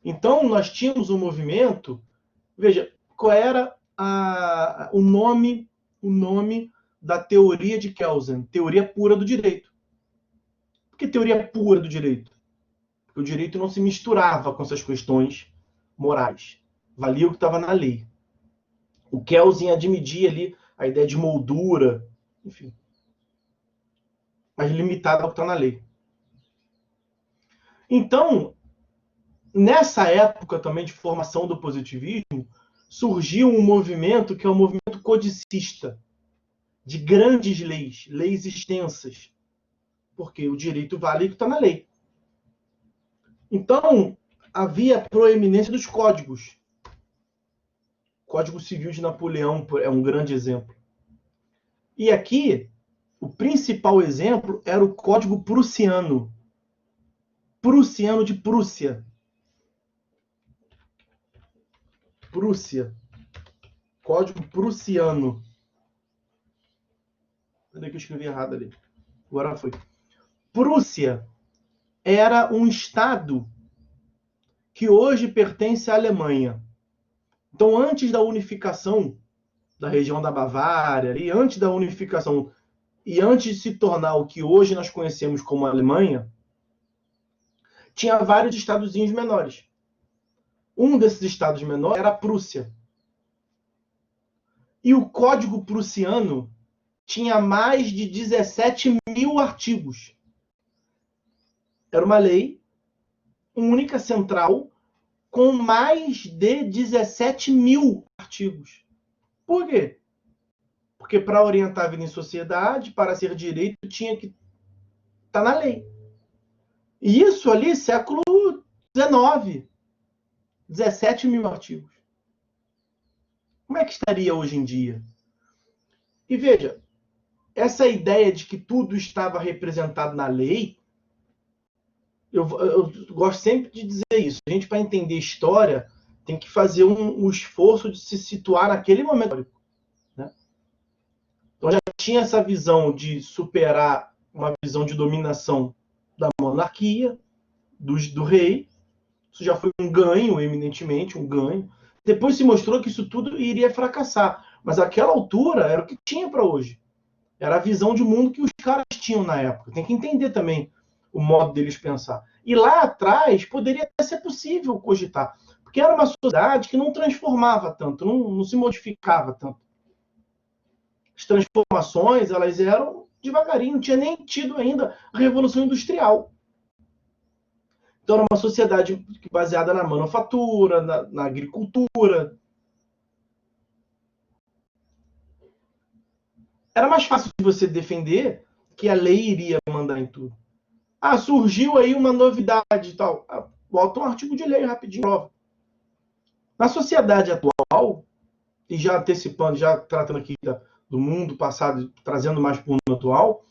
A: Então, nós tínhamos um movimento. Veja, qual era o nome da teoria de Kelsen? Teoria pura do direito. Por que teoria pura do direito? Porque o direito não se misturava com essas questões morais. Valia o que estava na lei. O Kelsen admitia ali a ideia de moldura, enfim, mas limitada ao que está na lei. Então, nessa época também de formação do positivismo, surgiu um movimento que é o movimento codicista, de grandes leis, leis extensas, porque o direito vale o que está na lei. Então, havia proeminência dos códigos. O Código Civil de Napoleão é um grande exemplo. E aqui, o principal exemplo era o Código Prussiano. Prussiano de Prússia. Prússia. Código Prussiano. Cadê que eu escrevi errado ali? Agora foi. Prússia era um estado que hoje pertence à Alemanha. Então, antes da unificação da região da Bavária, e antes da unificação, e antes de se tornar o que hoje nós conhecemos como Alemanha, tinha vários estadozinhos menores. Um desses estados menores era a Prússia. E o Código Prussiano tinha mais de 17 mil artigos. Era uma lei única, central, com mais de 17 mil artigos. Por quê? Porque para orientar a vida em sociedade, para ser direito, tinha que estar na lei. E isso ali, século XIX. 17 mil artigos. Como é que estaria hoje em dia? E veja, essa ideia de que tudo estava representado na lei, eu gosto sempre de dizer isso. A gente, para entender história, tem que fazer um esforço de se situar naquele momento. Né? Então já tinha essa visão de superar uma visão de dominação da monarquia, do rei. Isso já foi um ganho, eminentemente, um ganho. Depois se mostrou que isso tudo iria fracassar. Mas aquela altura era o que tinha para hoje. Era a visão de mundo que os caras tinham na época. Tem que entender também o modo deles pensar. E lá atrás poderia até ser possível cogitar. Porque era uma sociedade que não transformava tanto, não se modificava tanto. As transformações, elas eram devagarinho. Não tinha nem tido ainda a Revolução Industrial. Então era uma sociedade baseada na manufatura, na agricultura. Era mais fácil de você defender que a lei iria mandar em tudo. Ah, surgiu aí uma novidade e tal. Bota um artigo de lei rapidinho, prova. Na sociedade atual, e já antecipando, já tratando aqui do mundo passado, trazendo mais para o mundo atual,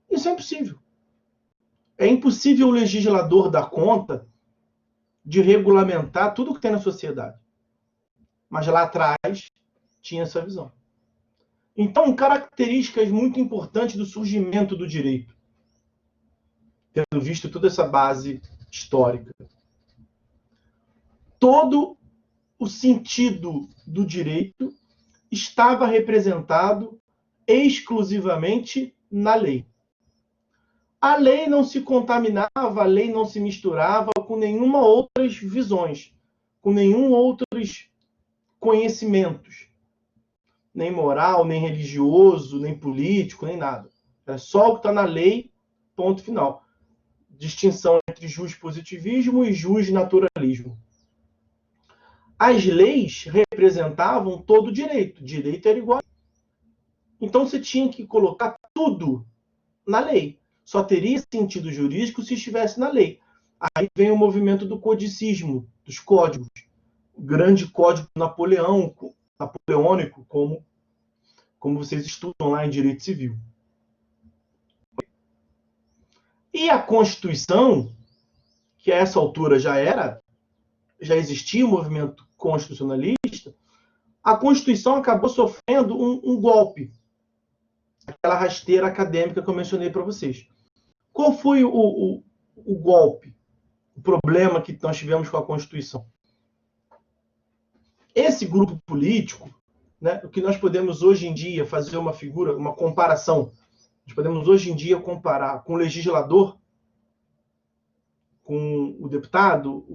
A: isso é impossível. É impossível o legislador dar conta de regulamentar tudo que tem na sociedade. Mas lá atrás tinha essa visão. Então, características muito importantes do surgimento do direito, tendo visto toda essa base histórica. Todo o sentido do direito estava representado exclusivamente na lei. A lei não se contaminava, a lei não se misturava com nenhuma outras visões, com nenhum outros conhecimentos. Nem moral, nem religioso, nem político, nem nada. É só o que está na lei, ponto final. Distinção entre positivismo e naturalismo. As leis representavam todo o direito. Direito era igual. Então você tinha que colocar tudo na lei. Só teria sentido jurídico se estivesse na lei. Aí vem o movimento do codicismo, dos códigos. O grande código napoleônico, como vocês estudam lá em Direito Civil. E a Constituição, que a essa altura já existia um movimento constitucionalista, a Constituição acabou sofrendo um golpe. aquela rasteira acadêmica que eu mencionei para vocês. Qual foi o golpe, o problema que nós tivemos com a Constituição? Esse grupo político, né, o que nós podemos hoje em dia fazer uma figura, uma comparação, nós podemos hoje em dia comparar com o legislador, com o deputado,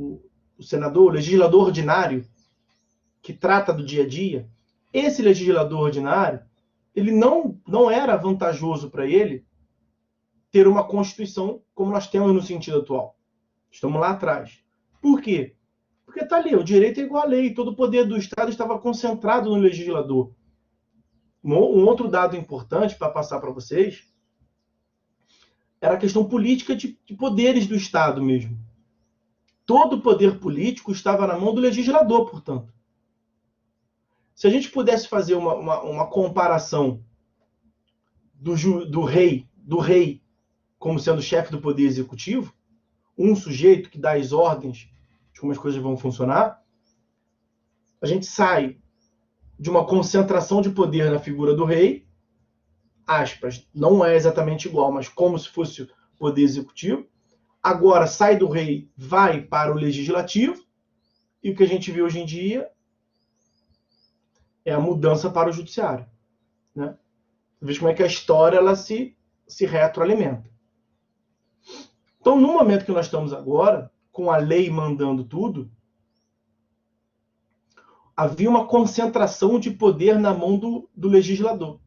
A: o senador, o legislador ordinário, que trata do dia a dia. Esse legislador ordinário, ele não era vantajoso para ele ter uma Constituição como nós temos no sentido atual. Estamos lá atrás. Por quê? Porque está ali, o direito é igual à lei, todo o poder do Estado estava concentrado no legislador. Um outro dado importante para passar para vocês era a questão política de poderes do Estado mesmo. Todo o poder político estava na mão do legislador, portanto. Se a gente pudesse fazer uma comparação do rei como sendo chefe do poder executivo, um sujeito que dá as ordens de como as coisas vão funcionar, a gente sai de uma concentração de poder na figura do rei, aspas, não é exatamente igual, mas como se fosse o poder executivo, agora sai do rei, vai para o legislativo, e o que a gente vê hoje em dia é a mudança para o judiciário. Né? Veja como é que a história ela se retroalimenta. Então, no momento que nós estamos agora, com a lei mandando tudo, havia uma concentração de poder na mão do legislador.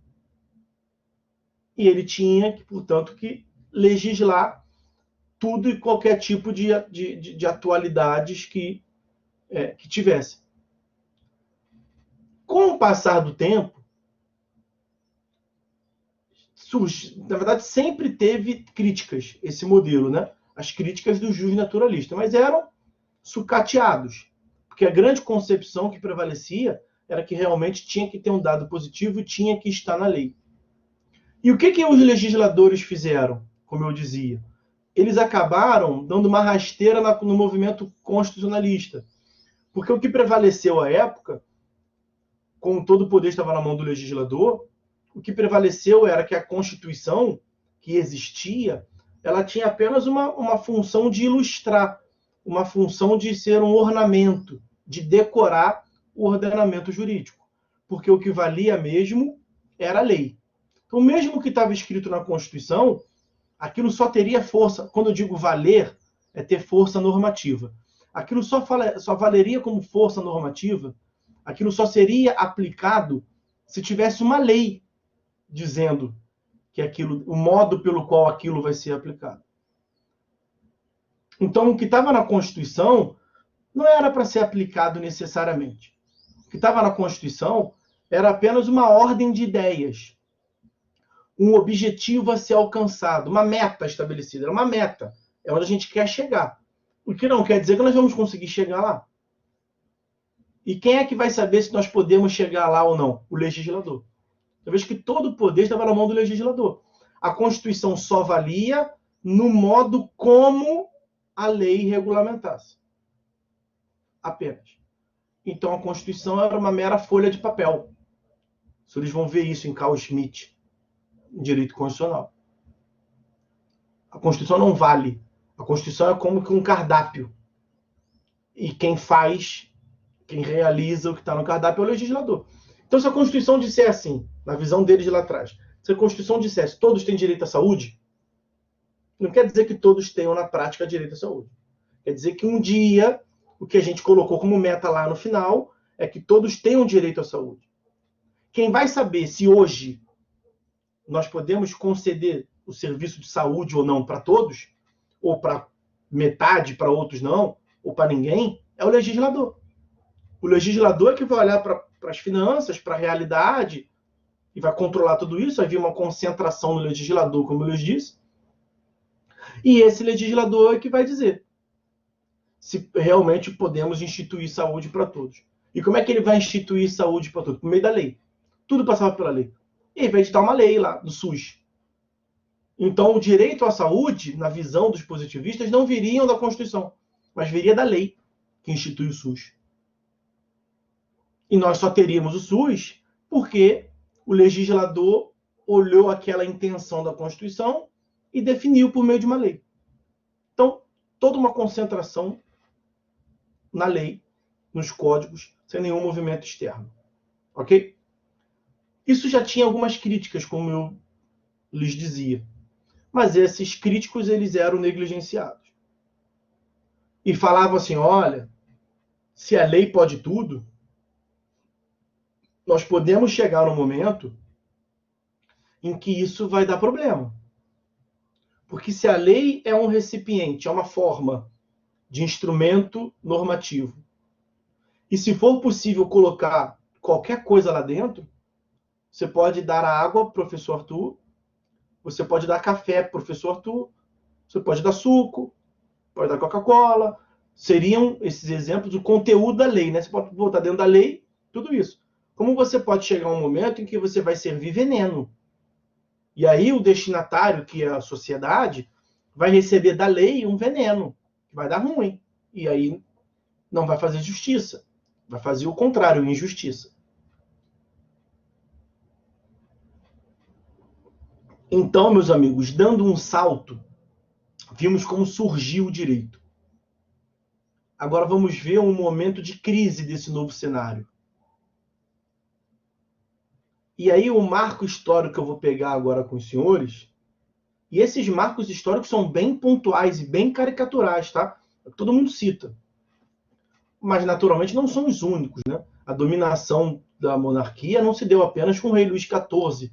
A: E ele tinha, portanto, que legislar tudo e qualquer tipo de atualidades que tivesse. Com o passar do tempo, na verdade, sempre teve críticas, esse modelo, né? As críticas do jus naturalista, mas eram sucateados, porque a grande concepção que prevalecia era que realmente tinha que ter um dado positivo e tinha que estar na lei. E o que os legisladores fizeram, como eu dizia? Eles acabaram dando uma rasteira no movimento constitucionalista, porque o que prevaleceu à época, como todo o poder estava na mão do legislador, o que prevaleceu era que a Constituição que existia, ela tinha apenas uma função de ilustrar, uma função de ser um ornamento, de decorar o ordenamento jurídico. Porque o que valia mesmo era a lei. Então, mesmo o que estava escrito na Constituição, aquilo só teria força, quando eu digo valer, é ter força normativa. Aquilo só valeria como força normativa, aquilo só seria aplicado se tivesse uma lei dizendo que o modo pelo qual aquilo vai ser aplicado. Então, o que estava na Constituição não era para ser aplicado necessariamente. O que estava na Constituição era apenas uma ordem de ideias, um objetivo a ser alcançado, uma meta estabelecida. Era uma meta, é onde a gente quer chegar. O que não quer dizer que nós vamos conseguir chegar lá. E quem é que vai saber se nós podemos chegar lá ou não? O legislador. Eu vejo que todo o poder estava na mão do legislador. A Constituição só valia no modo como a lei regulamentasse. Apenas. Então a Constituição era uma mera folha de papel. Vocês vão ver isso em Carl Schmitt, em direito constitucional. A Constituição não vale. A Constituição é como que um cardápio. E quem realiza o que está no cardápio é o legislador. Então, se a Constituição disser assim, na visão deles lá atrás, se a Constituição dissesse todos têm direito à saúde, não quer dizer que todos tenham na prática direito à saúde. Quer dizer que um dia, o que a gente colocou como meta lá no final, é que todos tenham direito à saúde. Quem vai saber se hoje nós podemos conceder o serviço de saúde ou não para todos, ou para metade, para outros não, ou para ninguém, é o legislador. O legislador é que vai olhar para as finanças, para a realidade, e vai controlar tudo isso. Vai vir uma concentração no legislador, como eu lhes disse. E esse legislador é que vai dizer se realmente podemos instituir saúde para todos. E como é que ele vai instituir saúde para todos? Por meio da lei. Tudo passava pela lei. E ele vai editar uma lei lá, do SUS. Então, o direito à saúde, na visão dos positivistas, não viriam da Constituição, mas viria da lei que institui o SUS. E nós só teríamos o SUS porque o legislador olhou aquela intenção da Constituição e definiu por meio de uma lei. Então, toda uma concentração na lei, nos códigos, sem nenhum movimento externo. Ok? Isso já tinha algumas críticas, como eu lhes dizia. Mas esses críticos, eles eram negligenciados. E falavam assim, olha, se a lei pode tudo, nós podemos chegar no momento em que isso vai dar problema. Porque se a lei é um recipiente, é uma forma de instrumento normativo, e se for possível colocar qualquer coisa lá dentro, você pode dar água, professor Arthur, você pode dar café, professor Arthur, você pode dar suco, pode dar Coca-Cola. Seriam esses exemplos do conteúdo da lei, né? Você pode botar dentro da lei tudo isso. Como você pode chegar a um momento em que você vai servir veneno? E aí o destinatário, que é a sociedade, vai receber da lei um veneno, que vai dar ruim. E aí não vai fazer justiça. Vai fazer o contrário, injustiça. Então, meus amigos, dando um salto, vimos como surgiu o direito. Agora vamos ver um momento de crise desse novo cenário. E aí o marco histórico que eu vou pegar agora com os senhores, e esses marcos históricos são bem pontuais e bem caricaturais, tá? Todo mundo cita. Mas, naturalmente, não são os únicos, né? A dominação da monarquia não se deu apenas com o rei Luís XIV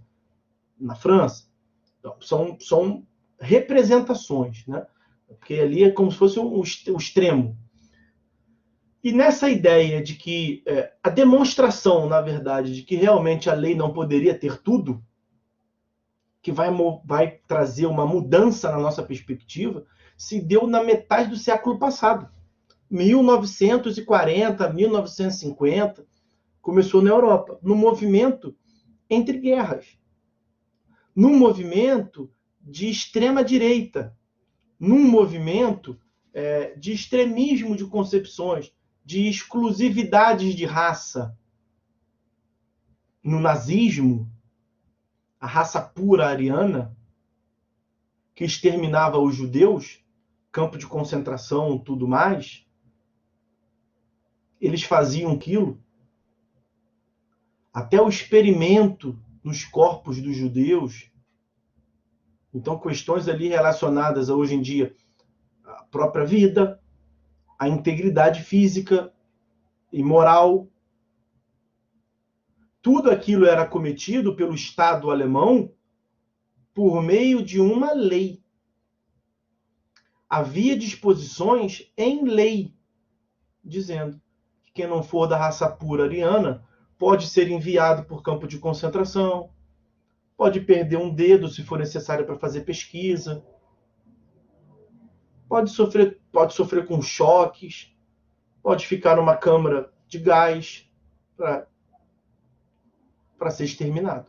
A: na França. Então, são representações, né? Porque ali é como se fosse o extremo. E nessa ideia de que a demonstração, na verdade, de que realmente a lei não poderia ter tudo, que vai trazer uma mudança na nossa perspectiva, se deu na metade do século passado. 1940, 1950, começou na Europa, num movimento entre guerras, num movimento de extrema-direita, num movimento de extremismo de concepções, de exclusividades de raça. No nazismo, a raça pura ariana, que exterminava os judeus, campo de concentração, tudo mais, eles faziam aquilo. Até o experimento nos corpos dos judeus. Então, questões ali relacionadas a, hoje em dia, à própria vida, à integridade física e moral. Tudo aquilo era cometido pelo Estado alemão por meio de uma lei. Havia disposições em lei, dizendo que quem não for da raça pura ariana pode ser enviado por campo de concentração, pode perder um dedo se for necessário para fazer pesquisa, pode sofrer com choques, pode ficar numa câmara de gás para ser exterminado.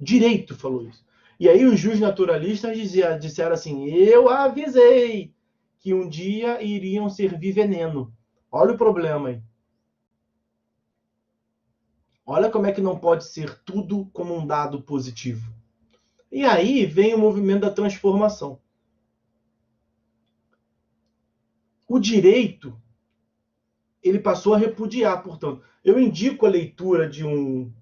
A: Direito falou isso. E aí os justnaturalistas disseram assim, eu avisei que um dia iriam servir veneno. Olha o problema aí. Olha como é que não pode ser tudo como um dado positivo. E aí vem o movimento da transformação. O direito, ele passou a repudiar, portanto. Eu indico a leitura de um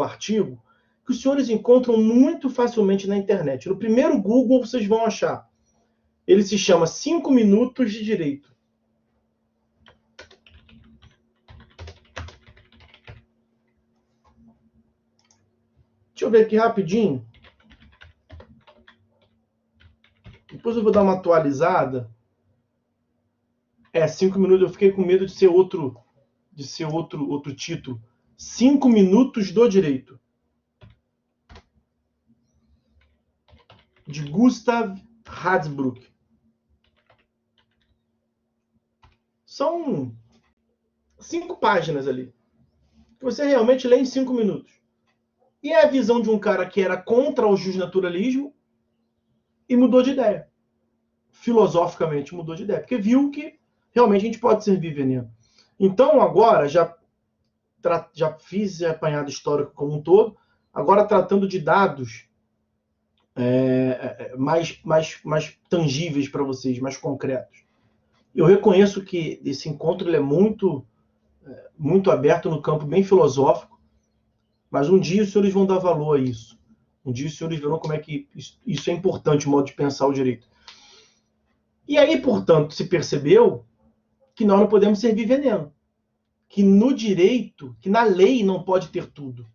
A: artigo que os senhores encontram muito facilmente na internet. No primeiro Google vocês vão achar. Ele se chama 5 Minutos de Direito. Deixa eu ver aqui rapidinho. Depois eu vou dar uma atualizada. 5 minutos. Eu fiquei com medo de ser outro título. 5 Minutos do Direito. De Gustav Hansbrook. São 5 páginas ali. Que você realmente lê em 5 minutos. E é a visão de um cara que era contra o justnaturalismo e mudou de ideia. Filosoficamente mudou de ideia. Porque viu que realmente a gente pode servir veneno. Então agora, já fiz apanhado histórico como um todo, Agora, tratando de dados mais tangíveis para vocês, mais concretos. Eu reconheço que esse encontro ele é muito aberto no campo bem filosófico, mas um dia os senhores vão dar valor a isso. Um dia os senhores verão como é que isso é importante, o modo de pensar o direito. E aí, portanto, se percebeu que nós não podemos servir veneno. Que no direito, que na lei não pode ter tudo.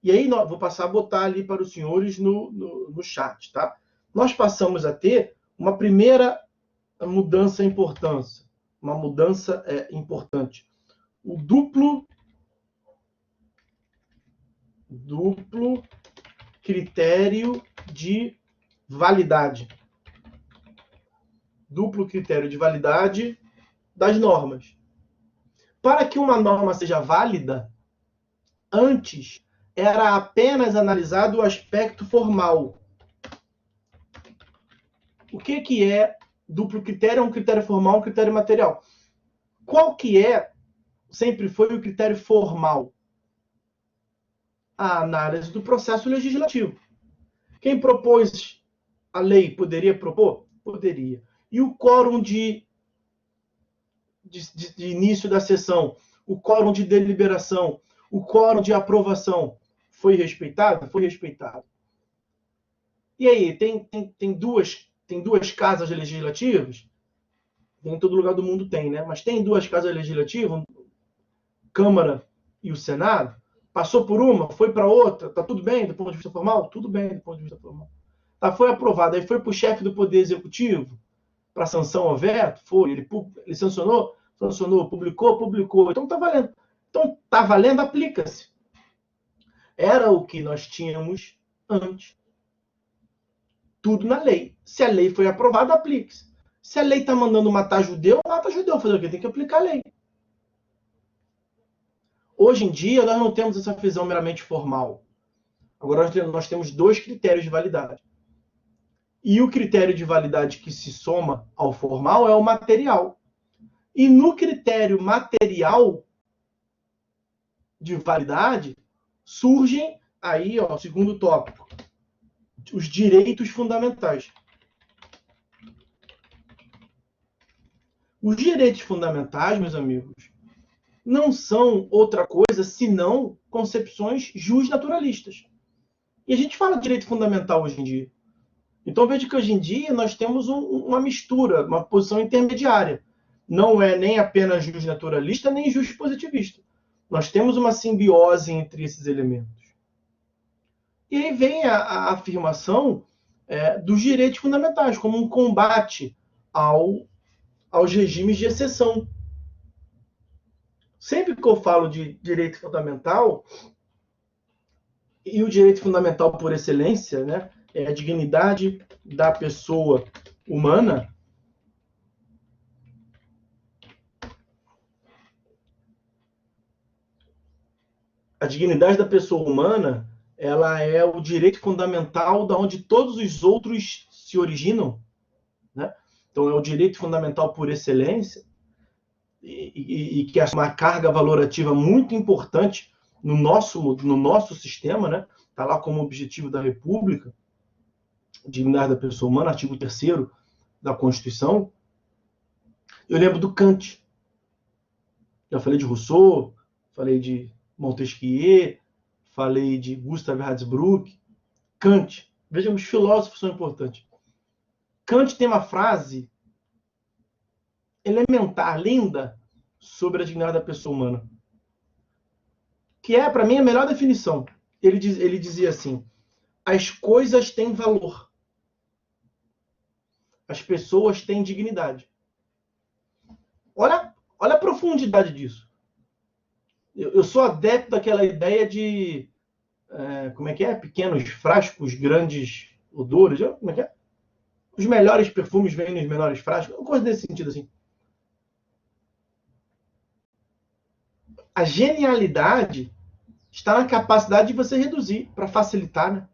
A: E aí, vou passar a botar ali para os senhores no chat, tá? Nós passamos a ter uma primeira mudança importante. Uma mudança importante. O duplo critério de validade. Duplo critério de validade das normas. Para que uma norma seja válida, antes era apenas analisado o aspecto formal. O que é duplo critério? É um critério formal, um critério material. Qual que sempre foi o critério formal? A análise do processo legislativo. Quem propôs a lei poderia propor? Poderia. E o quórum de início da sessão, o quórum de deliberação, o quórum de aprovação, foi respeitado? Foi respeitado. E aí, tem duas casas legislativas? Em todo lugar do mundo tem, né? Mas tem duas casas legislativas, Câmara e o Senado. Passou por uma, foi para outra, tá tudo bem do ponto de vista formal? Tudo bem do ponto de vista formal. Tá, foi aprovado. Aí foi para o chefe do Poder Executivo, para sanção ao veto? Foi. Ele sancionou? Sancionou. Publicou. Então tá valendo. Então tá valendo, aplica-se. Era o que nós tínhamos antes. Tudo na lei. Se a lei foi aprovada, aplique-se. Se a lei está mandando matar judeu, mata judeu. Fazer o quê? Tem que aplicar a lei. Hoje em dia, nós não temos essa visão meramente formal. Agora, nós temos dois critérios de validade. E o critério de validade que se soma ao formal é o material. E no critério material de validade, surgem aí, ó, segundo tópico, os direitos fundamentais. Os direitos fundamentais, meus amigos, não são outra coisa senão concepções justnaturalistas. E a gente fala de direito fundamental hoje em dia. Então veja que hoje em dia nós temos uma mistura, uma posição intermediária. Não é nem apenas justnaturalista, nem justpositivista. Nós temos uma simbiose entre esses elementos. E aí vem a afirmação dos direitos fundamentais, como um combate aos regimes de exceção. Sempre que eu falo de direito fundamental, e o direito fundamental por excelência, né, é a dignidade da pessoa humana, a dignidade da pessoa humana, ela é o direito fundamental da onde todos os outros se originam, né? Então é o direito fundamental por excelência e que é uma carga valorativa muito importante no nosso sistema, né? Está lá como objetivo da República, dignidade da pessoa humana, artigo 3º da Constituição. Eu lembro do Kant. Já falei de Rousseau, falei de Montesquieu, falei de Gustav Hansbruck, Kant. Vejam, os filósofos são importantes. Kant tem uma frase elementar, linda, sobre a dignidade da pessoa humana, que é, para mim, a melhor definição. Ele dizia assim: as coisas têm valor, as pessoas têm dignidade. Olha a profundidade disso. Eu sou adepto daquela ideia de como é que é? Pequenos frascos, grandes odores. Como é que é? Os melhores perfumes vêm nos menores frascos. Uma coisa nesse sentido, assim. A genialidade está na capacidade de você reduzir, para facilitar, né?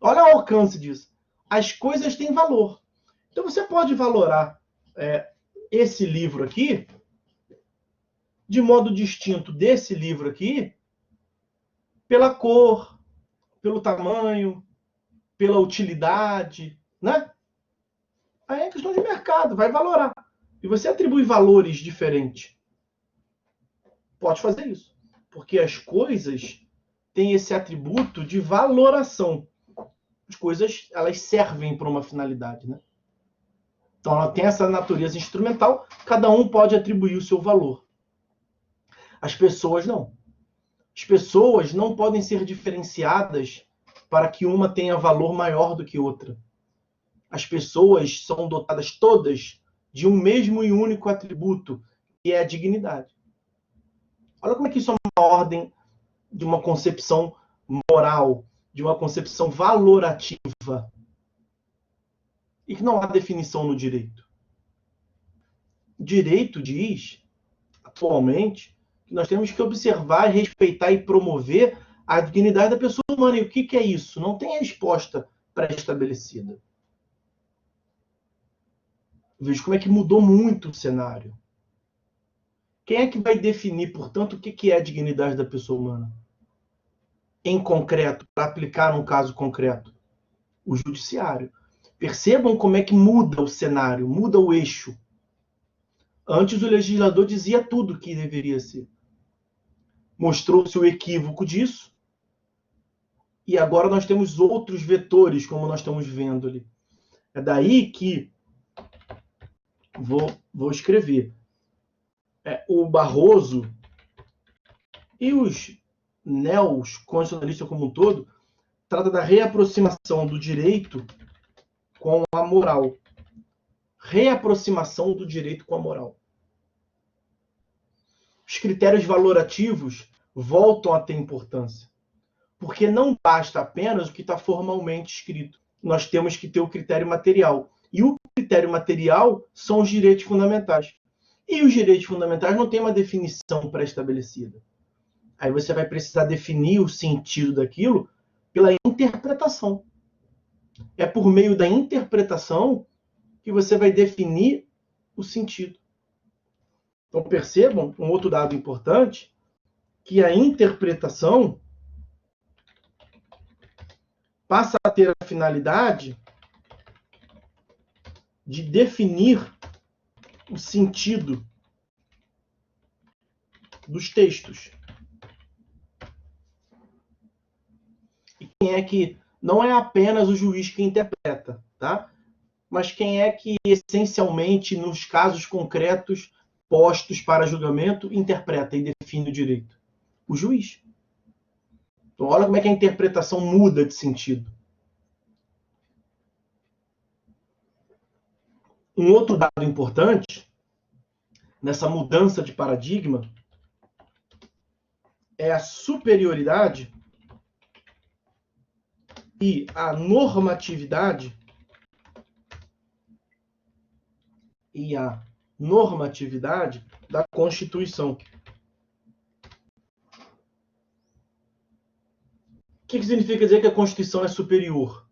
A: Olha o alcance disso. As coisas têm valor. Então você pode valorar esse livro aqui de modo distinto desse livro aqui, pela cor, pelo tamanho, pela utilidade, né? Aí é questão de mercado, vai valorar. E você atribui valores diferentes. Pode fazer isso. Porque as coisas têm esse atributo de valoração. As coisas, elas servem para uma finalidade, né? Então, ela tem essa natureza instrumental, cada um pode atribuir o seu valor. As pessoas não. As pessoas não podem ser diferenciadas para que uma tenha valor maior do que outra. As pessoas são dotadas todas de um mesmo e único atributo, que é a dignidade. Olha como é que isso é uma ordem de uma concepção moral, de uma concepção valorativa. E que não há definição no direito. O direito diz, atualmente, que nós temos que observar, respeitar e promover a dignidade da pessoa humana. E o que é isso? Não tem resposta pré-estabelecida. Veja como é que mudou muito o cenário. Quem é que vai definir, portanto, o que é a dignidade da pessoa humana? Em concreto, para aplicar num caso concreto? O judiciário. Percebam como é que muda o cenário, muda o eixo. Antes o legislador dizia tudo o que deveria ser. Mostrou-se o equívoco disso. E agora nós temos outros vetores, como nós estamos vendo ali. É daí que vou escrever. O Barroso e os neos constitucionalistas como um todo trata da reaproximação do direito com a moral. Reaproximação do direito com a moral. Os critérios valorativos voltam a ter importância. Porque não basta apenas o que está formalmente escrito. Nós temos que ter o critério material. E o critério material são os direitos fundamentais. E os direitos fundamentais não têm uma definição pré-estabelecida. Aí você vai precisar definir o sentido daquilo pela interpretação. É por meio da interpretação que você vai definir o sentido. Então percebam, um outro dado importante, que a interpretação passa a ter a finalidade de definir o sentido dos textos. E quem é que não é apenas o juiz que interpreta, tá? Mas quem é que essencialmente nos casos concretos postos para julgamento interpreta e define o direito? O juiz. Então olha como é que a interpretação muda de sentido. Um outro dado importante nessa mudança de paradigma é a superioridade e a normatividade da Constituição. O que significa dizer que a Constituição é superior?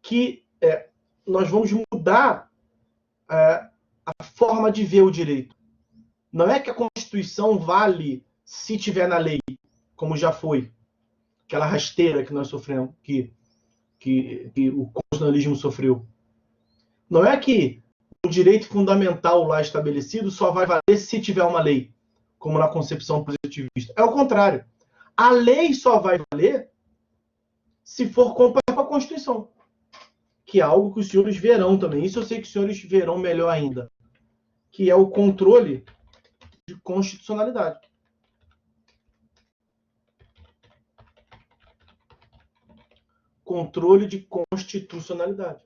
A: Que nós vamos mudar a forma de ver o direito. Não é que a Constituição vale se tiver na lei, como já foi. Aquela rasteira que nós sofremos, que o constitucionalismo sofreu. Não é que o direito fundamental lá estabelecido só vai valer se tiver uma lei, como na concepção positivista. É o contrário. A lei só vai valer se for comparar com a Constituição, que é algo que os senhores verão também. Isso eu sei que os senhores verão melhor ainda, que é o controle de constitucionalidade. Controle de constitucionalidade.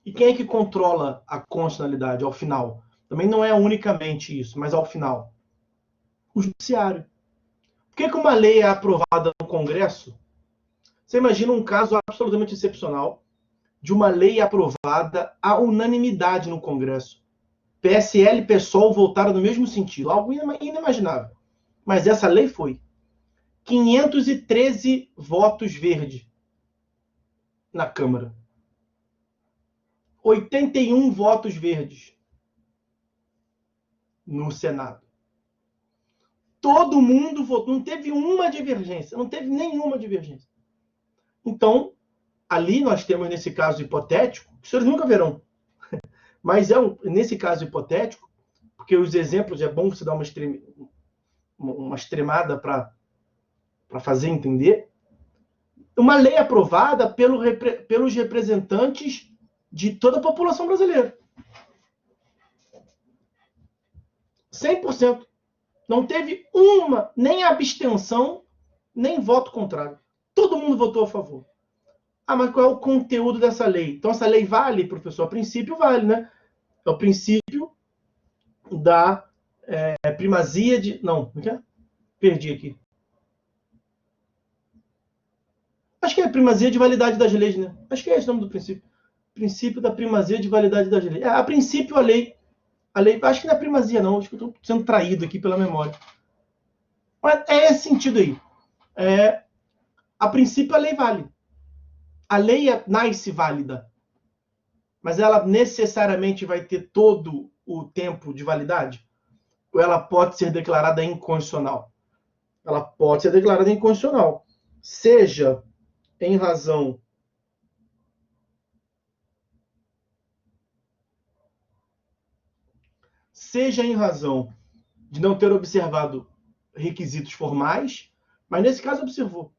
A: E quem é que controla a constitucionalidade ao final? Também não é unicamente isso, mas ao final. O judiciário. Por que uma lei é aprovada no Congresso? Você imagina um caso absolutamente excepcional de uma lei aprovada à unanimidade no Congresso. PSL e PSOL votaram no mesmo sentido. Algo inimaginável. Mas essa lei foi. 513 votos verdes na Câmara. 81 votos verdes no Senado. Todo mundo votou, não teve uma divergência, não teve nenhuma divergência. Então, ali nós temos, nesse caso hipotético, que os senhores nunca verão, mas nesse caso hipotético, porque os exemplos é bom você dar uma extremada para fazer entender, uma lei aprovada pelos representantes de toda a população brasileira. 100%. Não teve uma, nem abstenção, nem voto contrário. Todo mundo votou a favor. Ah, mas qual é o conteúdo dessa lei? Então, essa lei vale, professor? A princípio vale, né? É o princípio da primazia de... Não, não é? Perdi aqui. Acho que é a primazia de validade das leis, né? Acho que é esse o nome do princípio. Princípio da primazia de validade das leis. A princípio, a lei, acho que não é primazia, não. Acho que eu estou sendo traído aqui pela memória. Mas é esse sentido aí. A princípio, a lei vale. A lei nasce válida. Mas ela necessariamente vai ter todo o tempo de validade? Ou ela pode ser declarada inconstitucional? Ela pode ser declarada inconstitucional. Seja em razão de não ter observado requisitos formais, mas nesse caso observou.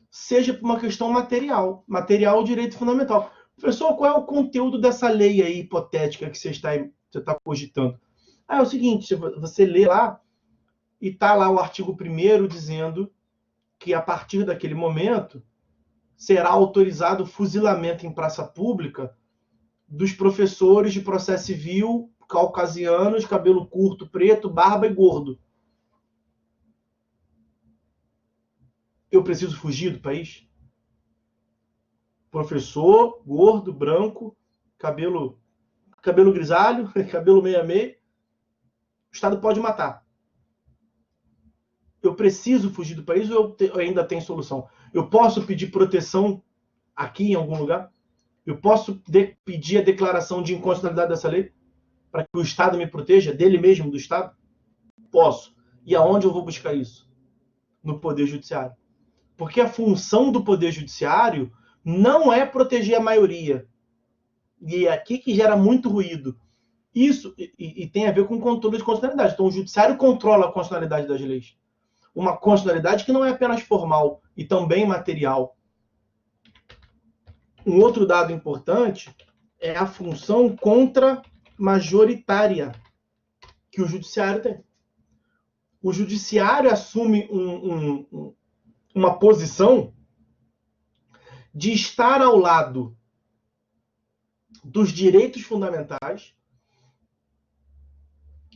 A: Seja por uma questão material ou direito fundamental. Professor, qual é o conteúdo dessa lei aí hipotética que você está cogitando? É o seguinte, você lê lá e está lá o artigo 1º dizendo que a partir daquele momento será autorizado o fuzilamento em praça pública dos professores de processo civil caucasianos, cabelo curto, preto, barba e gordo. Eu preciso fugir do país? Professor, gordo, branco, cabelo grisalho, cabelo meia-meia, o Estado pode matar. Eu preciso fugir do país ou eu ainda tenho solução? Eu posso pedir proteção aqui em algum lugar? Eu posso pedir a declaração de inconstitucionalidade dessa lei para que o Estado me proteja dele mesmo, do Estado? Posso. E aonde eu vou buscar isso? No Poder Judiciário. Porque a função do Poder Judiciário não é proteger a maioria. E é aqui que gera muito ruído. Isso e tem a ver com o controle de constitucionalidade. Então, o Judiciário controla a constitucionalidade das leis. Uma constitucionalidade que não é apenas formal e também material. Um outro dado importante é a função contra-majoritária que o Judiciário tem. O Judiciário assume uma posição de estar ao lado dos direitos fundamentais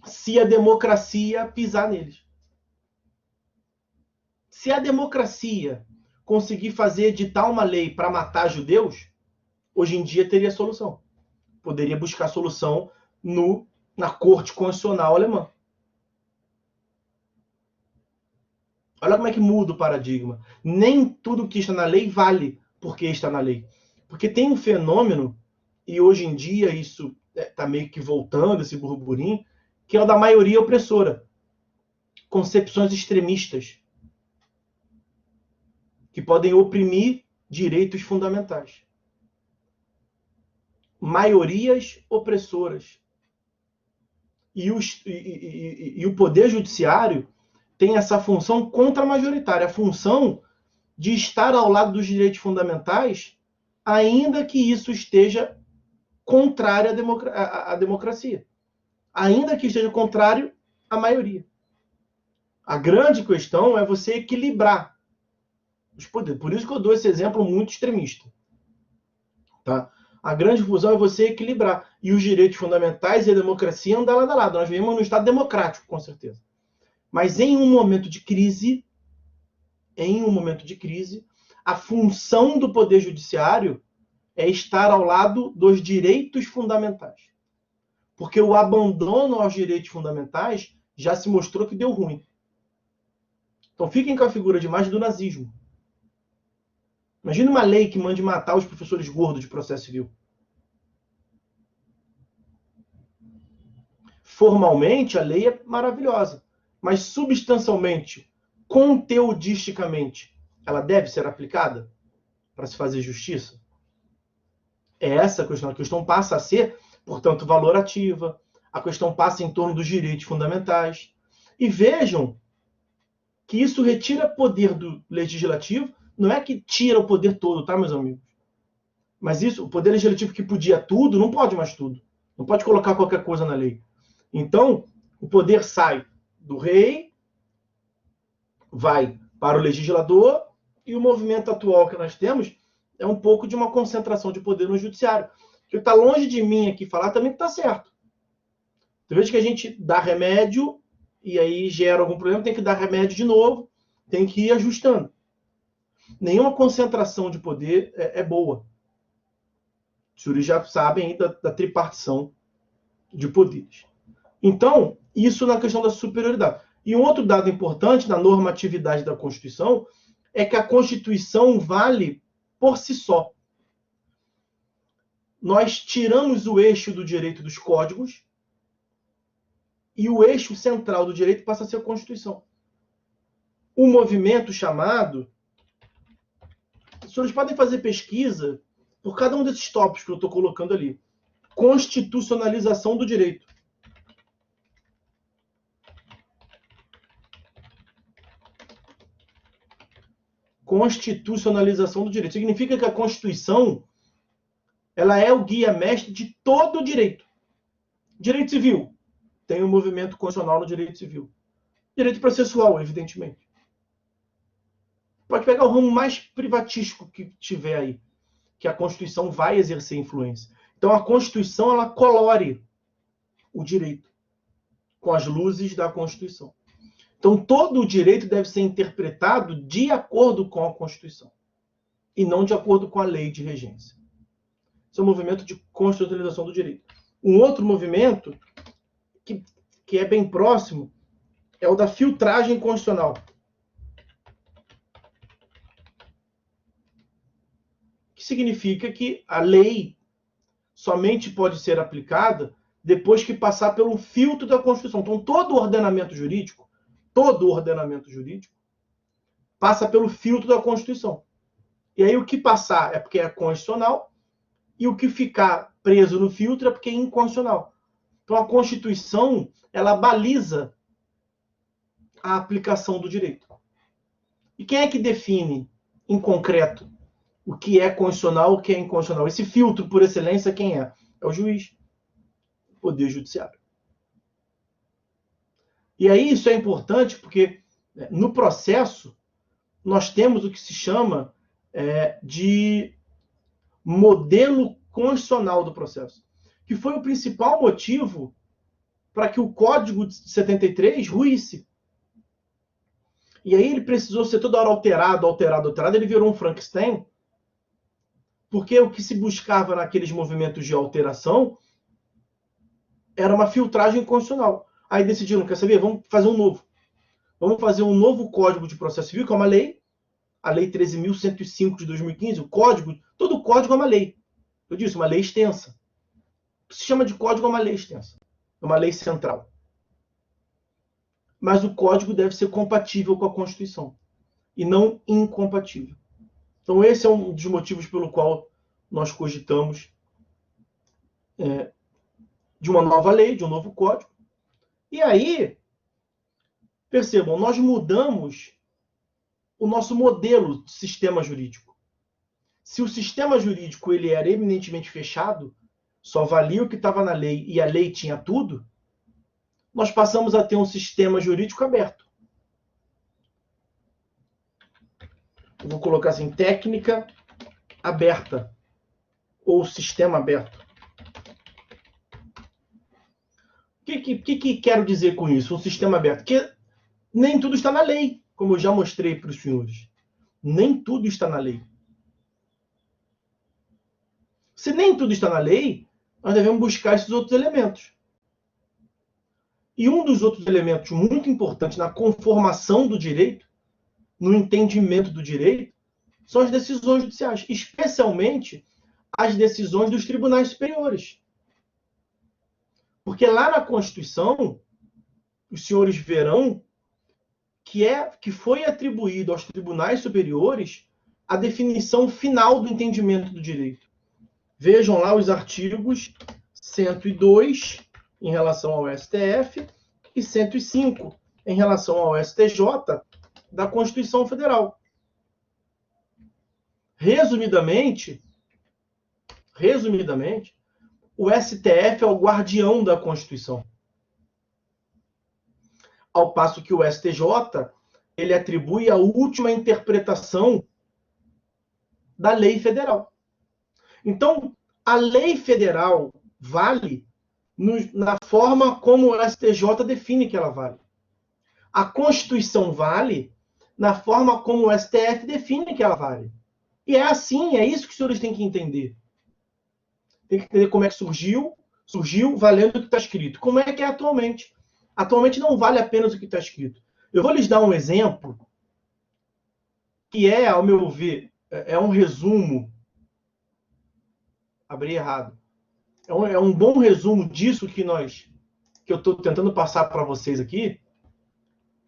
A: se a democracia pisar neles. Se a democracia conseguir editar uma lei para matar judeus, hoje em dia teria solução. Poderia buscar solução na Corte Constitucional Alemã. Olha como é que muda o paradigma. Nem tudo que está na lei vale porque está na lei. Porque tem um fenômeno, e hoje em dia isso está meio que voltando, esse burburinho, que é o da maioria opressora. Concepções extremistas que podem oprimir direitos fundamentais. Maiorias opressoras. E o Poder Judiciário tem essa função contra-majoritária, a função de estar ao lado dos direitos fundamentais, ainda que isso esteja contrário à democracia. Ainda que esteja contrário à maioria. A grande questão é você equilibrar os poderes. Por isso que eu dou esse exemplo muito extremista. Tá? A grande fusão é você equilibrar. E os direitos fundamentais e a democracia andam lado a lado. Nós vivemos num Estado democrático, com certeza. Mas em um momento de crise, a função do Poder Judiciário é estar ao lado dos direitos fundamentais. Porque o abandono aos direitos fundamentais já se mostrou que deu ruim. Então fiquem com a figura de imagem do nazismo. Imagina uma lei que mande matar os professores gordos de processo civil. Formalmente, a lei é maravilhosa. mas substancialmente, conteudisticamente, ela deve ser aplicada para se fazer justiça? É essa a questão. A questão passa a ser, portanto, valorativa. A questão passa em torno dos direitos fundamentais. E vejam que isso retira poder do legislativo. Não é que tira o poder todo, tá, meus amigos? Mas isso, o poder legislativo que podia tudo, não pode mais tudo. Não pode colocar qualquer coisa na lei. Então, o poder sai do rei, vai para o legislador, e o movimento atual que nós temos é um pouco de uma concentração de poder no judiciário. Que está longe de mim aqui falar também que está certo. Então, veja que a gente dá remédio e aí gera algum problema, tem que dar remédio de novo, tem que ir ajustando. Nenhuma concentração de poder é boa. Os senhores já sabem aí da tripartição de poderes. Então, isso na questão da superioridade. E um outro dado importante na normatividade da Constituição é que a Constituição vale por si só. Nós tiramos o eixo do direito dos códigos e o eixo central do direito passa a ser a Constituição. O movimento chamado... Os senhores podem fazer pesquisa por cada um desses tópicos que eu estou colocando ali. Constitucionalização do direito. Constitucionalização do direito. Significa que a Constituição ela é o guia mestre de todo o direito. Direito civil. Tem um movimento constitucional no direito civil. Direito processual, evidentemente. Pode pegar o ramo mais privatístico que tiver aí, que a Constituição vai exercer influência. Então, a Constituição, ela colore o direito com as luzes da Constituição. Então, todo o direito deve ser interpretado de acordo com a Constituição e não de acordo com a lei de regência. Esse é o movimento de constitucionalização do direito. Um outro movimento que é bem próximo é o da filtragem constitucional. Que significa que a lei somente pode ser aplicada depois que passar pelo filtro da Constituição. Então, todo o ordenamento jurídico passa pelo filtro da Constituição. E aí o que passar é porque é constitucional e o que ficar preso no filtro é porque é inconstitucional. Então, a Constituição, ela baliza a aplicação do direito. E quem é que define, em concreto, o que é constitucional, o que é inconstitucional? Esse filtro, por excelência, quem é? É o juiz, o Poder Judiciário. E aí isso é importante porque, no processo, nós temos o que se chama de modelo constitucional do processo, que foi o principal motivo para que o Código de 73 ruísse. E aí ele precisou ser toda hora alterado, ele virou um Frankenstein, porque o que se buscava naqueles movimentos de alteração era uma filtragem constitucional. Aí decidiram, quer saber? Vamos fazer um novo. Vamos fazer um novo Código de Processo Civil, que é uma lei, a Lei 13.105 de 2015, o código, todo código é uma lei. Eu disse, uma lei extensa. Se chama de código é uma lei extensa. É uma lei central. Mas o código deve ser compatível com a Constituição e não incompatível. Então, esse é um dos motivos pelo qual nós cogitamos de uma nova lei, de um novo código. E aí, percebam, nós mudamos o nosso modelo de sistema jurídico. Se o sistema jurídico ele era eminentemente fechado, só valia o que estava na lei e a lei tinha tudo, nós passamos a ter um sistema jurídico aberto. Eu vou colocar assim, técnica aberta, ou sistema aberto. O que quero dizer com isso, um sistema aberto? Que nem tudo está na lei, como eu já mostrei para os senhores. Nem tudo está na lei. Se nem tudo está na lei, nós devemos buscar esses outros elementos. E um dos outros elementos muito importantes na conformação do direito, no entendimento do direito, são as decisões judiciais, especialmente as decisões dos tribunais superiores. Porque lá na Constituição, os senhores verão que foi atribuído aos tribunais superiores a definição final do entendimento do direito. Vejam lá os artigos 102 em relação ao STF e 105 em relação ao STJ da Constituição Federal. Resumidamente, o STF é o guardião da Constituição. Ao passo que o STJ, ele atribui a última interpretação da lei federal. Então, a lei federal vale na forma como o STJ define que ela vale. A Constituição vale na forma como o STF define que ela vale. E é assim, é isso que os senhores têm que entender. Tem que entender como é que surgiu valendo o que está escrito. Como é que é atualmente. Atualmente não vale apenas o que está escrito. Eu vou lhes dar um exemplo que é, ao meu ver, é um resumo. Abri errado. É um bom resumo disso que eu estou tentando passar para vocês aqui,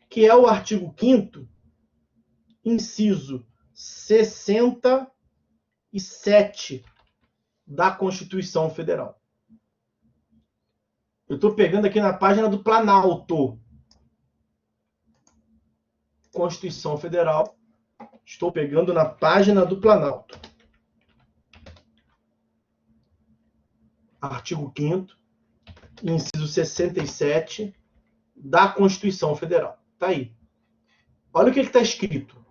A: que é o artigo 5º, inciso 67 da Constituição Federal. Eu estou pegando aqui na página do Planalto. Constituição Federal. Estou pegando na página do Planalto. Artigo 5º, inciso 67 da Constituição Federal. Está aí. Olha o que está escrito.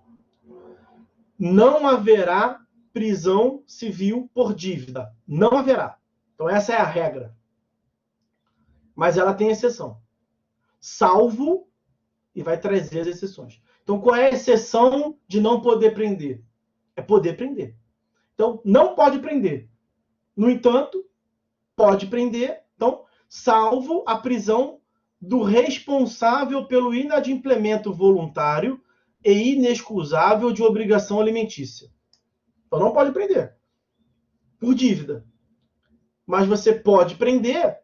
A: Não haverá prisão civil por dívida. Não haverá. Então essa é a regra. Mas ela tem exceção. Salvo, e vai trazer as exceções. Então, qual é a exceção de não poder prender? É poder prender. Então, não pode prender. No entanto, pode prender, então, salvo a prisão do responsável pelo inadimplemento voluntário e inexcusável de obrigação alimentícia. Então, não pode prender. Por dívida. Mas você pode prender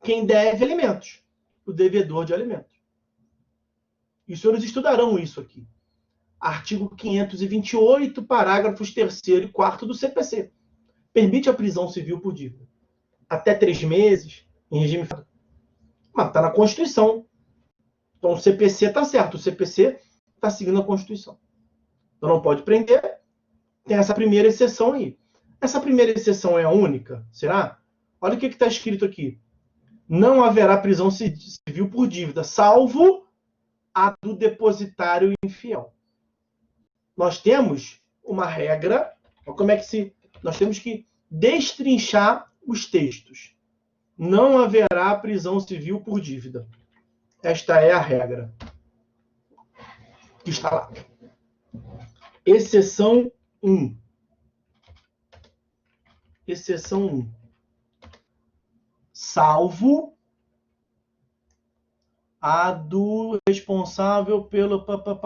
A: quem deve alimentos, o devedor de alimentos. E os senhores estudarão isso aqui. Artigo 528, parágrafos 3º e 4º do CPC. Permite a prisão civil por dívida. Até 3 meses, em regime... Mas está na Constituição. Então o CPC está certo. O CPC está seguindo a Constituição. Então não pode prender. Tem essa primeira exceção aí. Essa primeira exceção é a única? Será? Olha o que está escrito aqui. Não haverá prisão civil por dívida, salvo a do depositário infiel. Nós temos uma regra, como é que nós temos que destrinchar os textos. Não haverá prisão civil por dívida. Esta é a regra que está lá. Exceção 1. Exceção 1. Salvo a do responsável pelo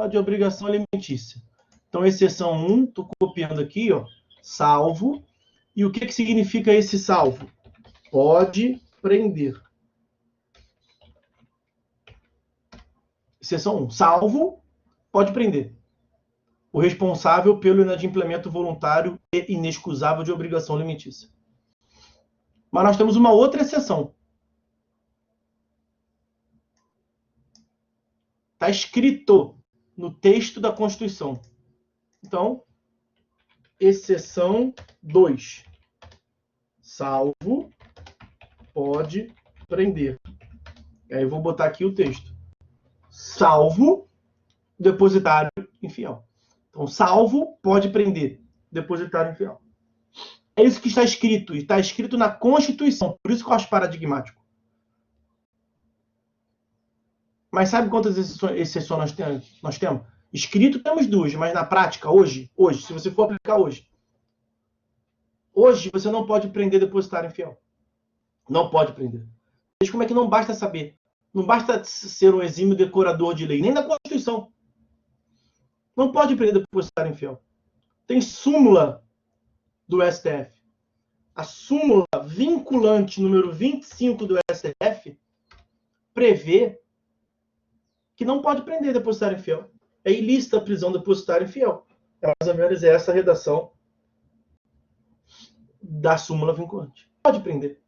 A: de obrigação alimentícia. Então, exceção 1, estou copiando aqui, ó, salvo. E o que significa esse salvo? Pode prender. Exceção 1, salvo, pode prender. O responsável pelo inadimplemento voluntário e inexcusável de obrigação alimentícia. Mas nós temos uma outra exceção. Está escrito no texto da Constituição. Então, exceção 2. Salvo, pode prender. E aí eu vou botar aqui o texto. Salvo, depositário infiel. Então, salvo, pode prender. Depositário infiel. É isso que está escrito. Está escrito na Constituição. Por isso que eu acho paradigmático. Mas sabe quantas exceções nós temos? Escrito temos 2, mas na prática, hoje, se você for aplicar hoje você não pode prender depositário infiel. Não pode prender. Veja como é que não basta saber. Não basta ser um exímio decorador de lei, nem na Constituição. Não pode prender depositário infiel. Tem súmula do STF. A súmula vinculante número 25 do STF prevê que não pode prender depositário infiel. É ilícita a prisão depositário infiel. É mais ou menos essa a redação da súmula vinculante. Pode prender.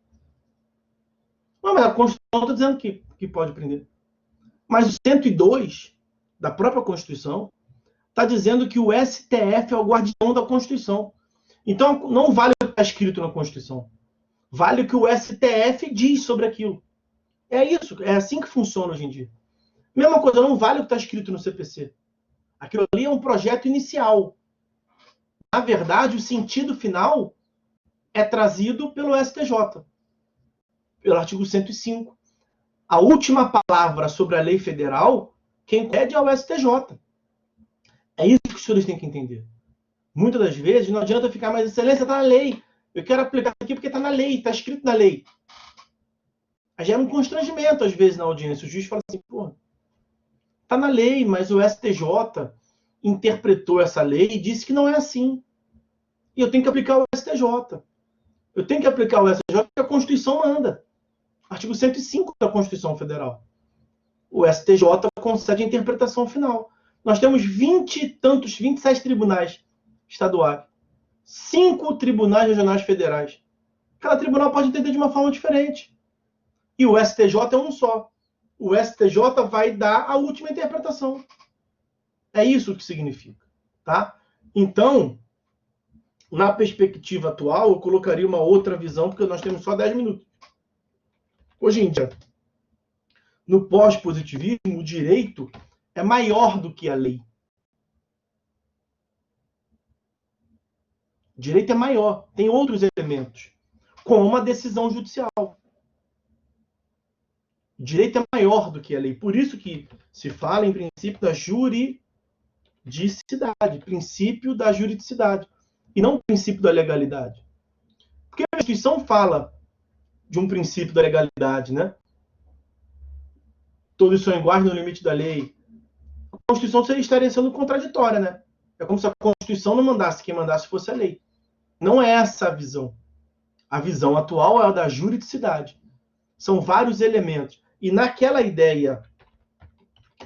A: Não, mas a Constituição está dizendo que pode prender. Mas o 102 da própria Constituição está dizendo que o STF é o guardião da Constituição. Então, não vale o que está escrito na Constituição. Vale o que o STF diz sobre aquilo. É isso, é assim que funciona hoje em dia. Mesma coisa, não vale o que está escrito no CPC. Aquilo ali é um projeto inicial. Na verdade, o sentido final é trazido pelo STJ, pelo artigo 105. A última palavra sobre a lei federal, quem pede é o STJ. É isso que os senhores têm que entender. Muitas das vezes não adianta ficar, mas excelência está na lei. Eu quero aplicar isso aqui porque está na lei, está escrito na lei. Aí gera um constrangimento, às vezes, na audiência. O juiz fala assim, pô, está na lei, mas o STJ interpretou essa lei e disse que não é assim. E eu tenho que aplicar o STJ. Eu tenho que aplicar o STJ porque a Constituição manda. Artigo 105 da Constituição Federal. O STJ concede a interpretação final. Nós temos 27 tribunais estaduais. 5 tribunais regionais federais. Cada tribunal pode entender de uma forma diferente. E o STJ é um só. O STJ vai dar a última interpretação. É isso que significa. Tá? Então, na perspectiva atual, eu colocaria uma outra visão, porque nós temos só 10 minutos. Hoje em dia, no pós-positivismo, o direito é maior do que a lei. O direito é maior, tem outros elementos, como uma decisão judicial. O direito é maior do que a lei. Por isso que se fala em princípio da juridicidade, princípio da juridicidade, e não princípio da legalidade. Porque a Constituição fala de um princípio da legalidade, né? Todos são iguais no limite da lei. A Constituição estaria sendo contraditória, né? É como se a Constituição não mandasse, quem mandasse fosse a lei. Não é essa a visão. A visão atual é a da juridicidade. São vários elementos. E naquela ideia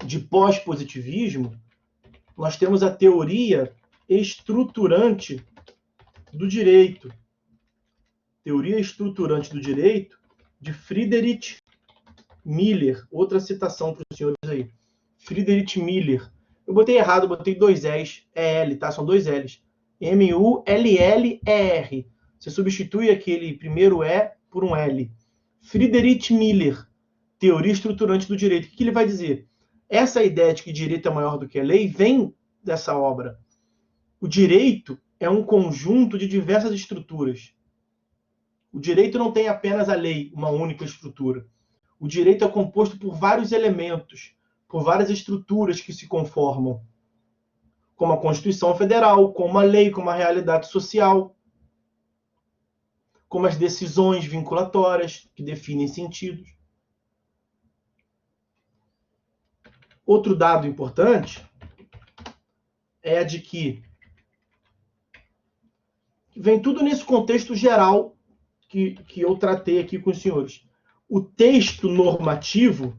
A: de pós-positivismo, nós temos a teoria estruturante do direito. Teoria estruturante do direito de Friedrich Miller. Outra citação para os senhores aí. Friedrich Miller. Eu botei errado, botei 2 L's. É L, tá? São 2 L's. M-U-L-L-E-R. Você substitui aquele primeiro E por um L. Friedrich Miller. Teoria estruturante do direito. O que ele vai dizer? Essa ideia de que direito é maior do que a lei vem dessa obra. O direito é um conjunto de diversas estruturas. O direito não tem apenas a lei, uma única estrutura. O direito é composto por vários elementos, por várias estruturas que se conformam, como a Constituição Federal, como a lei, como a realidade social, como as decisões vinculatórias que definem sentidos. Outro dado importante é a de que vem tudo nesse contexto geral que eu tratei aqui com os senhores. O texto normativo,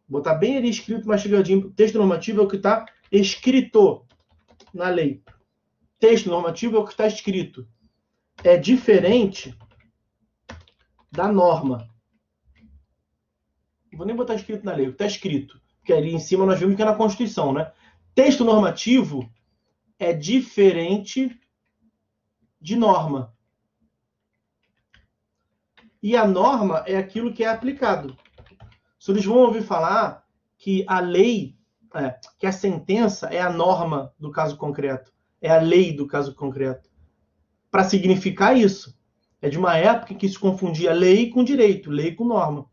A: vou botar bem ali escrito, mastigadinho, o texto normativo é o que está escrito na lei. Texto normativo é o que está escrito. É diferente da norma. Não vou nem botar escrito na lei, o que está escrito. Porque ali em cima nós vimos que é na Constituição, né? Texto normativo é diferente de norma. E a norma é aquilo que é aplicado. Se eles vão ouvir falar que a lei, que a sentença é a norma do caso concreto, é a lei do caso concreto. Para significar isso, é de uma época em que se confundia lei com direito, lei com norma.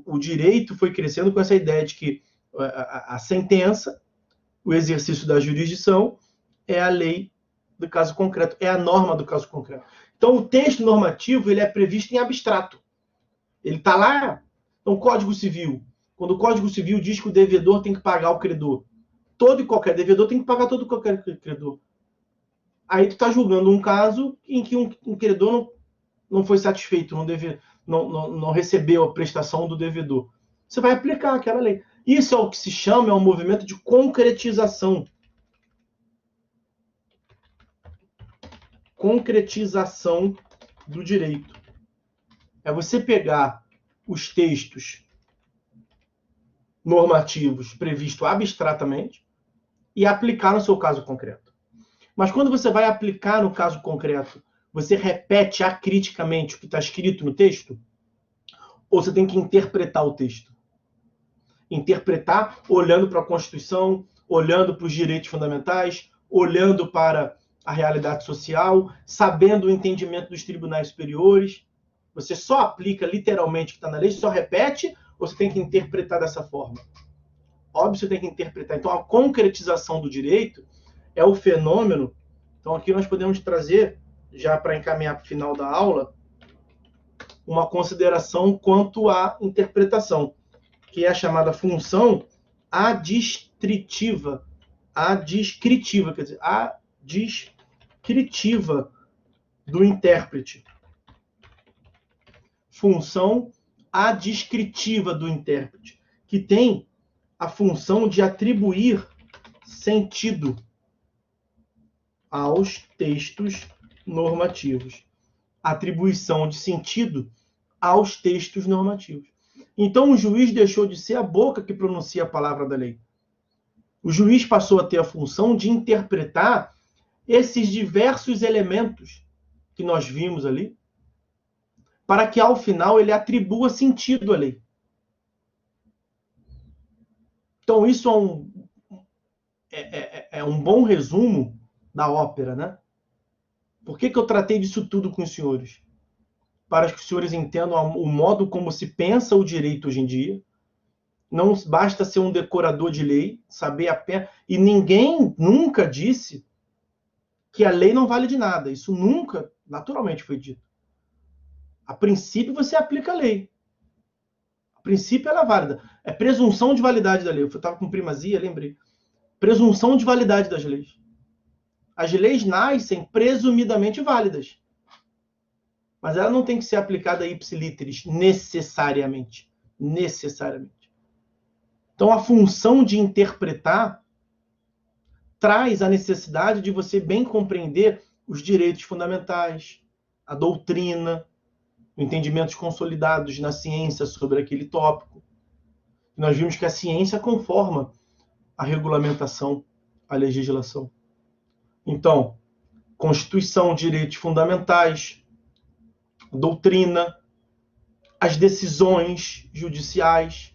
A: O direito foi crescendo com essa ideia de que a sentença, o exercício da jurisdição, é a lei do caso concreto, é a norma do caso concreto. Então, o texto normativo ele é previsto em abstrato. Ele está lá. Então, o Código Civil. Quando o Código Civil diz que o devedor tem que pagar o credor, todo e qualquer devedor tem que pagar todo e qualquer credor. Aí tu está julgando um caso em que um credor não foi satisfeito, não recebeu a prestação do devedor. Você vai aplicar aquela lei. Isso é o que se chama, é um movimento de concretização. Concretização do direito. É você pegar os textos normativos previstos abstratamente e aplicar no seu caso concreto. Mas quando você vai aplicar no caso concreto, você repete acriticamente o que está escrito no texto? Ou você tem que interpretar o texto? Interpretar olhando para a Constituição, olhando para os direitos fundamentais, olhando para a realidade social, sabendo o entendimento dos tribunais superiores. Você só aplica literalmente o que está na lei, só repete, ou você tem que interpretar dessa forma? Óbvio, você tem que interpretar. Então, a concretização do direito é o fenômeno. Então, aqui nós podemos trazer, já para encaminhar para o final da aula, uma consideração quanto à interpretação, que é a chamada função adstritiva. Adescritiva, quer dizer, adescritiva do intérprete. Função adescritiva do intérprete, que tem a função de atribuir sentido aos textos normativos. Atribuição de sentido aos textos normativos. Então, o juiz deixou de ser a boca que pronuncia a palavra da lei. O juiz passou a ter a função de interpretar esses diversos elementos que nós vimos ali, para que, ao final, ele atribua sentido à lei. Então, isso é um bom resumo da ópera, né? Por que eu tratei disso tudo com os senhores? Para que os senhores entendam o modo como se pensa o direito hoje em dia. Não basta ser um decorador de lei, saber a pena. E ninguém nunca disse que a lei não vale de nada. Isso nunca, naturalmente, foi dito. A princípio, você aplica a lei. A princípio, ela é válida. É presunção de validade da lei. Eu estava com primazia, lembrei. Presunção de validade das leis. As leis nascem presumidamente válidas. Mas ela não tem que ser aplicada ipsiliteris, necessariamente. Necessariamente. Então, a função de interpretar traz a necessidade de você bem compreender os direitos fundamentais, a doutrina, entendimentos consolidados na ciência sobre aquele tópico. Nós vimos que a ciência conforma a regulamentação, a legislação. Então, Constituição, direitos fundamentais, doutrina, as decisões judiciais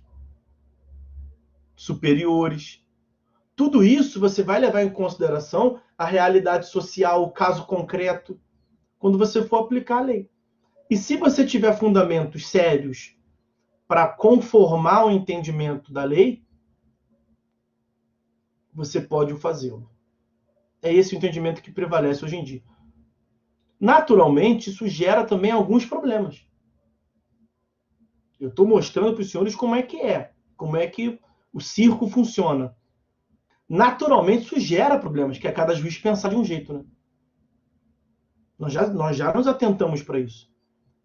A: superiores. Tudo isso você vai levar em consideração a realidade social, o caso concreto, quando você for aplicar a lei. E se você tiver fundamentos sérios para conformar o entendimento da lei, você pode fazê-lo. É esse o entendimento que prevalece hoje em dia. Naturalmente, isso gera também alguns problemas. Eu estou mostrando para os senhores como é que o circo funciona. Naturalmente, isso gera problemas, que é cada juiz pensar de um jeito, né? Nós já nos atentamos para isso.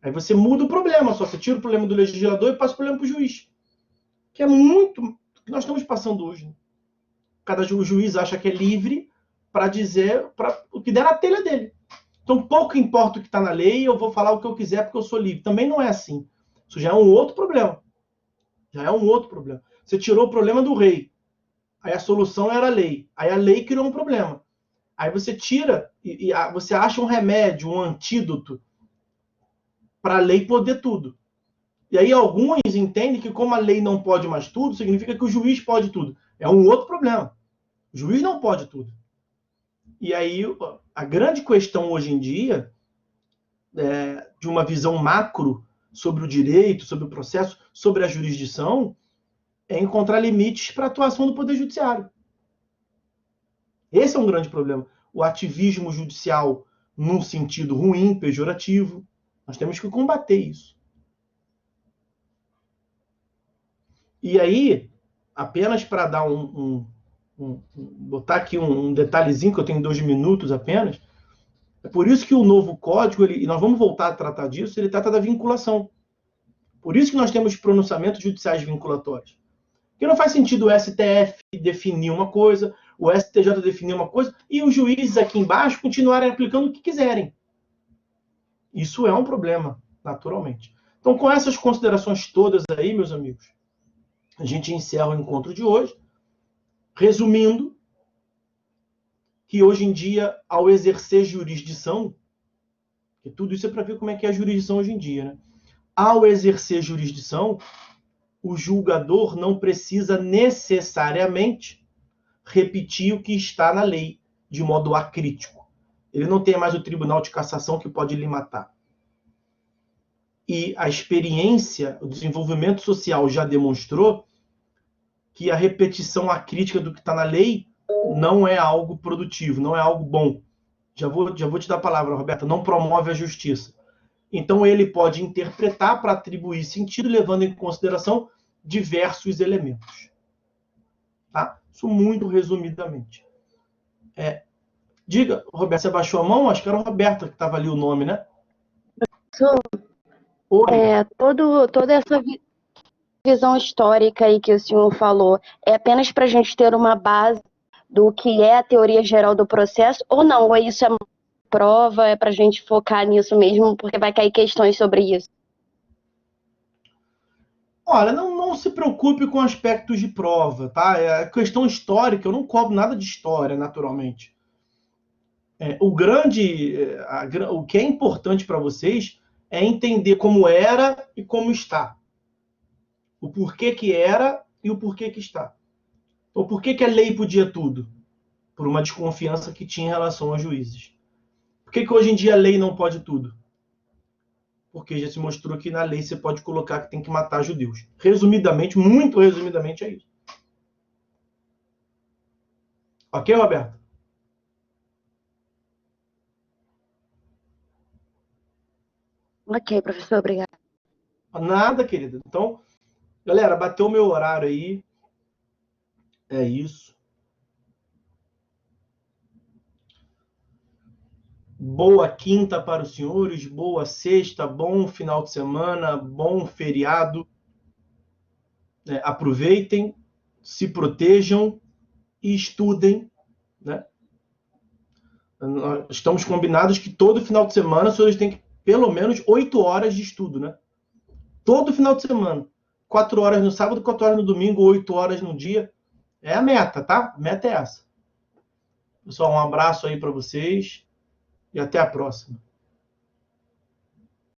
A: Aí você muda o problema, só você tira o problema do legislador e passa o problema para o juiz. Que é muito o que nós estamos passando hoje. Né? Cada juiz acha que é livre para dizer o que der na telha dele. Então, pouco importa o que está na lei, eu vou falar o que eu quiser porque eu sou livre. Também não é assim. Isso já é um outro problema. Já é um outro problema. Você tirou o problema do rei. Aí a solução era a lei. Aí a lei criou um problema. Aí você tira e você acha um remédio, um antídoto para a lei poder tudo. E aí alguns entendem que como a lei não pode mais tudo, significa que o juiz pode tudo. É um outro problema. O juiz não pode tudo. E aí a grande questão hoje em dia, de uma visão macro sobre o direito, sobre o processo, sobre a jurisdição, é encontrar limites para a atuação do Poder Judiciário. Esse é um grande problema. O ativismo judicial num sentido ruim, pejorativo. Nós temos que combater isso. E aí, apenas para dar botar aqui um detalhezinho, que eu tenho 2 minutos apenas, é por isso que o novo código, e nós vamos voltar a tratar disso, ele trata da vinculação. Por isso que nós temos pronunciamentos judiciais vinculatórios. Porque não faz sentido o STF definir uma coisa, o STJ definir uma coisa, e os juízes aqui embaixo continuarem aplicando o que quiserem. Isso é um problema, naturalmente. Então, com essas considerações todas aí, meus amigos, a gente encerra o encontro de hoje, resumindo que hoje em dia, ao exercer jurisdição, que tudo isso é para ver como é que é a jurisdição hoje em dia, né? Ao exercer jurisdição, o julgador não precisa necessariamente repetir o que está na lei, de modo acrítico. Ele não tem mais o tribunal de cassação que pode lhe matar. E a experiência, o desenvolvimento social já demonstrou que a repetição acrítica do que está na lei não é algo produtivo, não é algo bom. Já vou te dar a palavra, Roberta, não promove a justiça. Então ele pode interpretar para atribuir sentido, levando em consideração diversos elementos. Tá? Isso muito resumidamente. Diga, Roberta, você baixou a mão? Acho que era a Roberta que estava ali o nome, né? Oi.
B: Toda essa visão histórica aí que o senhor falou é apenas para a gente ter uma base do que é a teoria geral do processo, ou não? Ou isso é uma prova, é para a gente focar nisso mesmo, porque vai cair questões sobre isso?
A: Olha, não se preocupe com aspectos de prova, tá? É questão histórica, eu não cobro nada de história, naturalmente. O que é importante para vocês é entender como era e como está. O porquê que era e o porquê que está. Então, por que a lei podia tudo? Por uma desconfiança que tinha em relação aos juízes. Por que hoje em dia a lei não pode tudo? Porque já se mostrou que na lei você pode colocar que tem que matar judeus. Resumidamente, muito resumidamente, é isso. Ok, Roberto?
B: Ok, professor, obrigada.
A: Nada, querida. Então, galera, bateu o meu horário aí. É isso. Boa quinta para os senhores, boa sexta, bom final de semana, bom feriado. Aproveitem, se protejam e estudem. Né? Estamos combinados que todo final de semana os senhores têm que, pelo menos 8 horas de estudo. Né? Todo final de semana. 4 horas no sábado, 4 horas no domingo, 8 horas no dia. É a meta, tá? A meta é essa. Pessoal, um abraço aí para vocês e até a próxima.